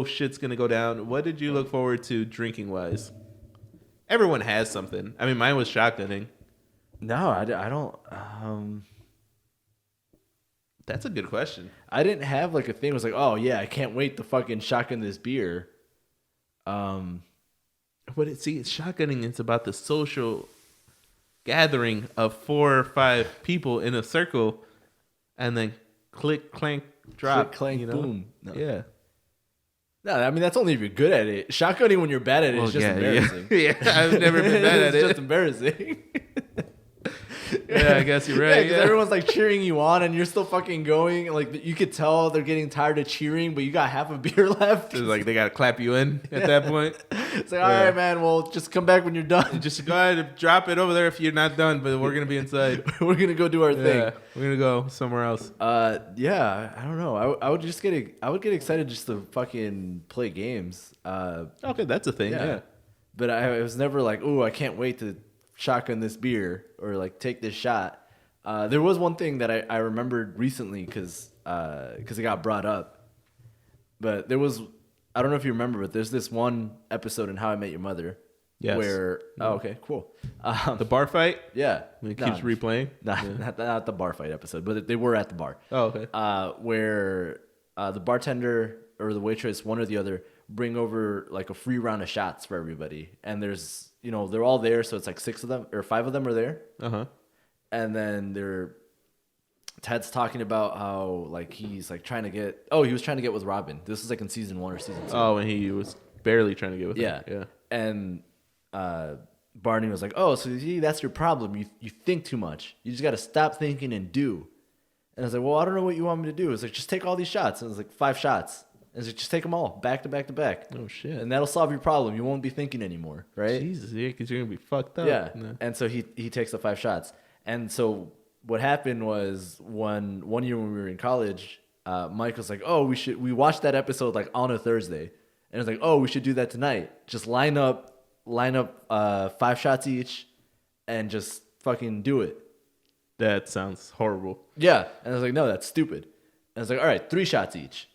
shit's gonna go down. What did you look forward to drinking wise? Everyone has something. I mean, mine was shotgunning. No, I don't. That's a good question. I didn't have like a thing. It was like, oh yeah, I can't wait to fucking shotgun this beer. But it's shotgunning. It's about the social gathering of 4 or 5 people in a circle, and then click, clank, drop, click, clank, boom. No. Yeah. No, I mean that's only if you're good at it. Shotgunning when you're bad at it is just embarrassing. Yeah. I've never been bad at it. It's just embarrassing. Yeah, I guess you're right. Because everyone's like cheering you on, and you're still fucking going. And, like you could tell they're getting tired of cheering, but you got half a beer left. It's like they gotta clap you in at that point. It's like, all right, man. Well, just come back when you're done. Just go ahead and drop it over there if you're not done. But we're gonna be inside. We're gonna go do our thing. We're gonna go somewhere else. Yeah. I don't know. I would get excited just to fucking play games. Okay, that's a thing. Yeah. But I was never like, oh, I can't wait to shotgun this beer or like take this shot. There was one thing that I remembered recently because it got brought up. But there was, I don't know if you remember, but there's this one episode in How I Met Your Mother. Yes. Where, oh, okay, cool. The bar fight? Yeah. It keeps replaying? Not the bar fight episode, but they were at the bar. Oh, okay. Where the bartender or the waitress, one or the other, bring over like a free round of shots for everybody. And there's, they're all there, so it's like 6 of them or 5 of them are there. Uh-huh. And then Ted's talking about how like he's like trying to get he was trying to get with Robin. This is like in season 1 or season 2. Oh, and he was barely trying to get with her. Yeah. And Barney was like, oh, so see, that's your problem. You think too much. You just got to stop thinking and do. And I was like, well, I don't know what you want me to do. It's like, just take all these shots. And it was like 5 shots. And it's like, just take them all back to back to back. Oh, shit. And that'll solve your problem. You won't be thinking anymore, right? Jesus, yeah, because you're going to be fucked up. Yeah. No. And so he takes the 5 shots. And so what happened was one year when we were in college, Mike was like, oh, we watched that episode like on a Thursday. And it was like, oh, we should do that tonight. Just line up 5 shots each and just fucking do it. That sounds horrible. Yeah. And I was like, no, that's stupid. And I was like, all right, 3 shots each.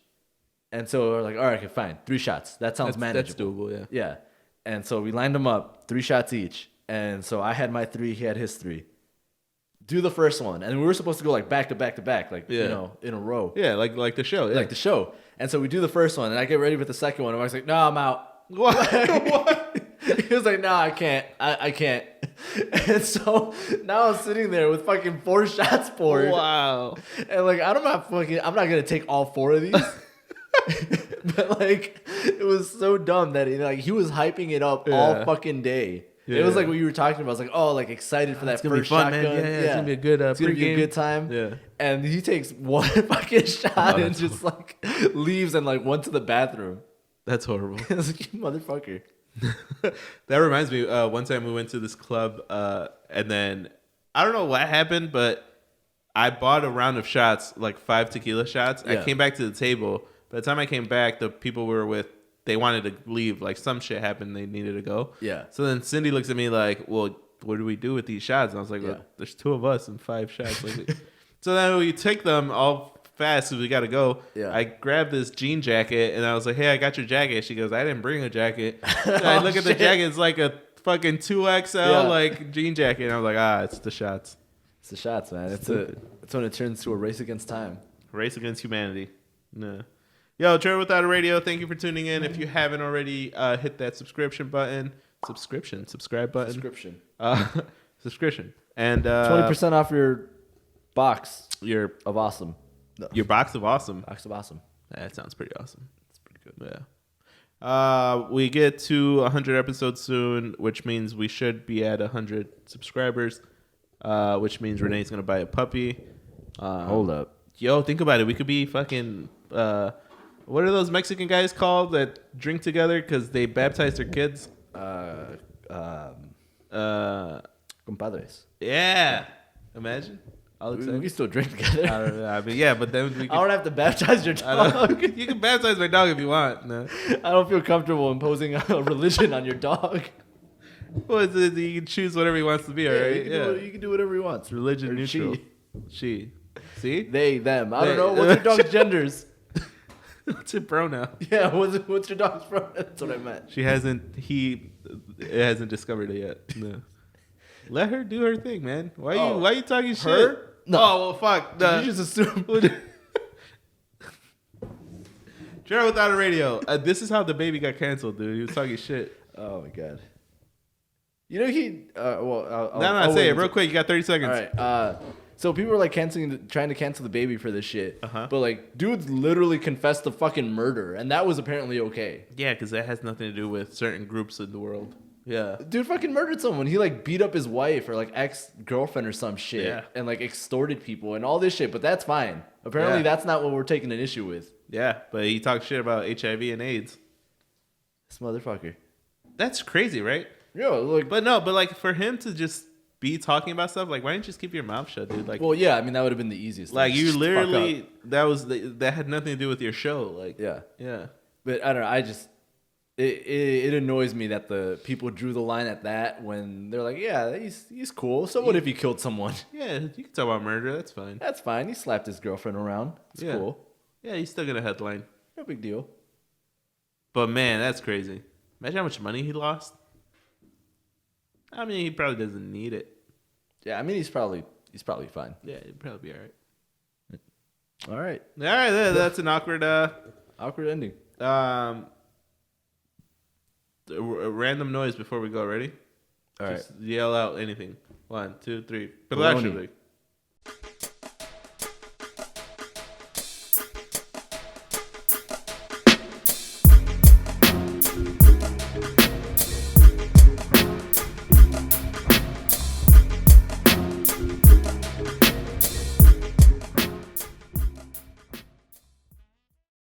And so we're like, all right, okay, fine. 3 shots. That sounds manageable. That's doable, yeah. Yeah. And so we lined them up, 3 shots each. And so I had my 3, he had his 3. Do the first one. And we were supposed to go like back to back to back, like, in a row. Yeah, like the show. Yeah. Like the show. And so we do the first one, and I get ready with the second one. And I was like, no, I'm out. What? He was like, no, I can't. I can't. And so now I'm sitting there with fucking 4 shots poured. Wow. And like, I'm not going to take all 4 of these. But like, it was so dumb that he was hyping it up all fucking day. Yeah. It was like what you were talking about. I was like, oh, like excited for that first shotgun. Man. Yeah, it's gonna be a good it's gonna be a good time. Yeah. And he takes one fucking shot and just like leaves and like went to the bathroom. That's horrible. I was like, you motherfucker. That reminds me, one time we went to this club, and then I don't know what happened, but I bought a round of shots, like 5 tequila shots. Yeah. I came back to the table. By the time I came back, the people we were with, they wanted to leave. Like some shit happened, they needed to go. Yeah. So then Cindy looks at me like, well, what do we do with these shots? And I was like, well, there's 2 of us and 5 shots. So then we take them all fast because we got to go. Yeah. I grabbed this jean jacket and I was like, hey, I got your jacket. She goes, I didn't bring a jacket. I look at the jacket. It's like a fucking 2XL like jean jacket. And I was like, it's the shots. It's the shots, man. It's when it turns to a race against time. Race against humanity. No. Yo, Treto Without a Radio, thank you for tuning in. If you haven't already, hit that subscribe button. Subscription. And 20% off your box of awesome. No. Your box of awesome. Box of awesome. That sounds pretty awesome. It's pretty good. Yeah. We get to 100 episodes soon, which means we should be at 100 subscribers, which means Renee's going to buy a puppy. Hold up. Yo, think about it. We could be fucking... what are those Mexican guys called that drink together because they baptize their kids? Compadres. Yeah. Imagine. We can still drink together. I don't know. I mean, yeah, but then I don't have to baptize your dog. You can baptize my dog if you want. No. I don't feel comfortable imposing a religion on your dog. Well, you can choose whatever he wants to be, all right? You can do whatever he wants. Religion neutral. She. See? They, them. I don't know. What's your dog's genders? What's your pronoun? Yeah, what's your dog's pronoun? That's what I meant. It hasn't discovered it yet. No. Let her do her thing, man. Why are you talking shit? No. Oh, well, fuck. Did you just assume? Treto Without a Radio. This is how the baby got canceled, dude. He was talking shit. Oh, my God. You know, he... Say it real quick. You got 30 seconds. All right. So people were like trying to cancel the baby for this shit. Uh-huh. But like, dudes literally confessed to fucking murder, and that was apparently okay. Yeah, because that has nothing to do with certain groups in the world. Yeah. Dude fucking murdered someone. He like beat up his wife or like ex-girlfriend or some shit. Yeah. And like extorted people and all this shit, but that's fine. Apparently that's not what we're taking an issue with. Yeah, but he talked shit about HIV and AIDS. This motherfucker. That's crazy, right? Yo, like, But no, but like for him to just be talking about stuff, like why didn't you just keep your mouth shut, dude? Like, well, yeah, I mean that would have been the easiest. like thing. you Just fuck literally up. that had nothing to do with your show. Like, Yeah. yeah. But I don't know. I just it annoys me that the people drew the line at that when they're like, yeah, he's cool. So what if he killed someone? Yeah, you can talk about murder. That's fine. That's fine. He slapped his girlfriend around. It's Yeah. cool. Yeah, he's still gonna headline. No big deal. But man, that's crazy. Imagine how much money he lost. I mean, he probably doesn't need it. Yeah, I mean he's probably fine. Yeah, he'd probably be all right. All right. All right, that's an awkward. Awkward ending. A random noise before we go. Ready? All right. Just yell out anything. 1, 2, 3. Baloney. Baloney.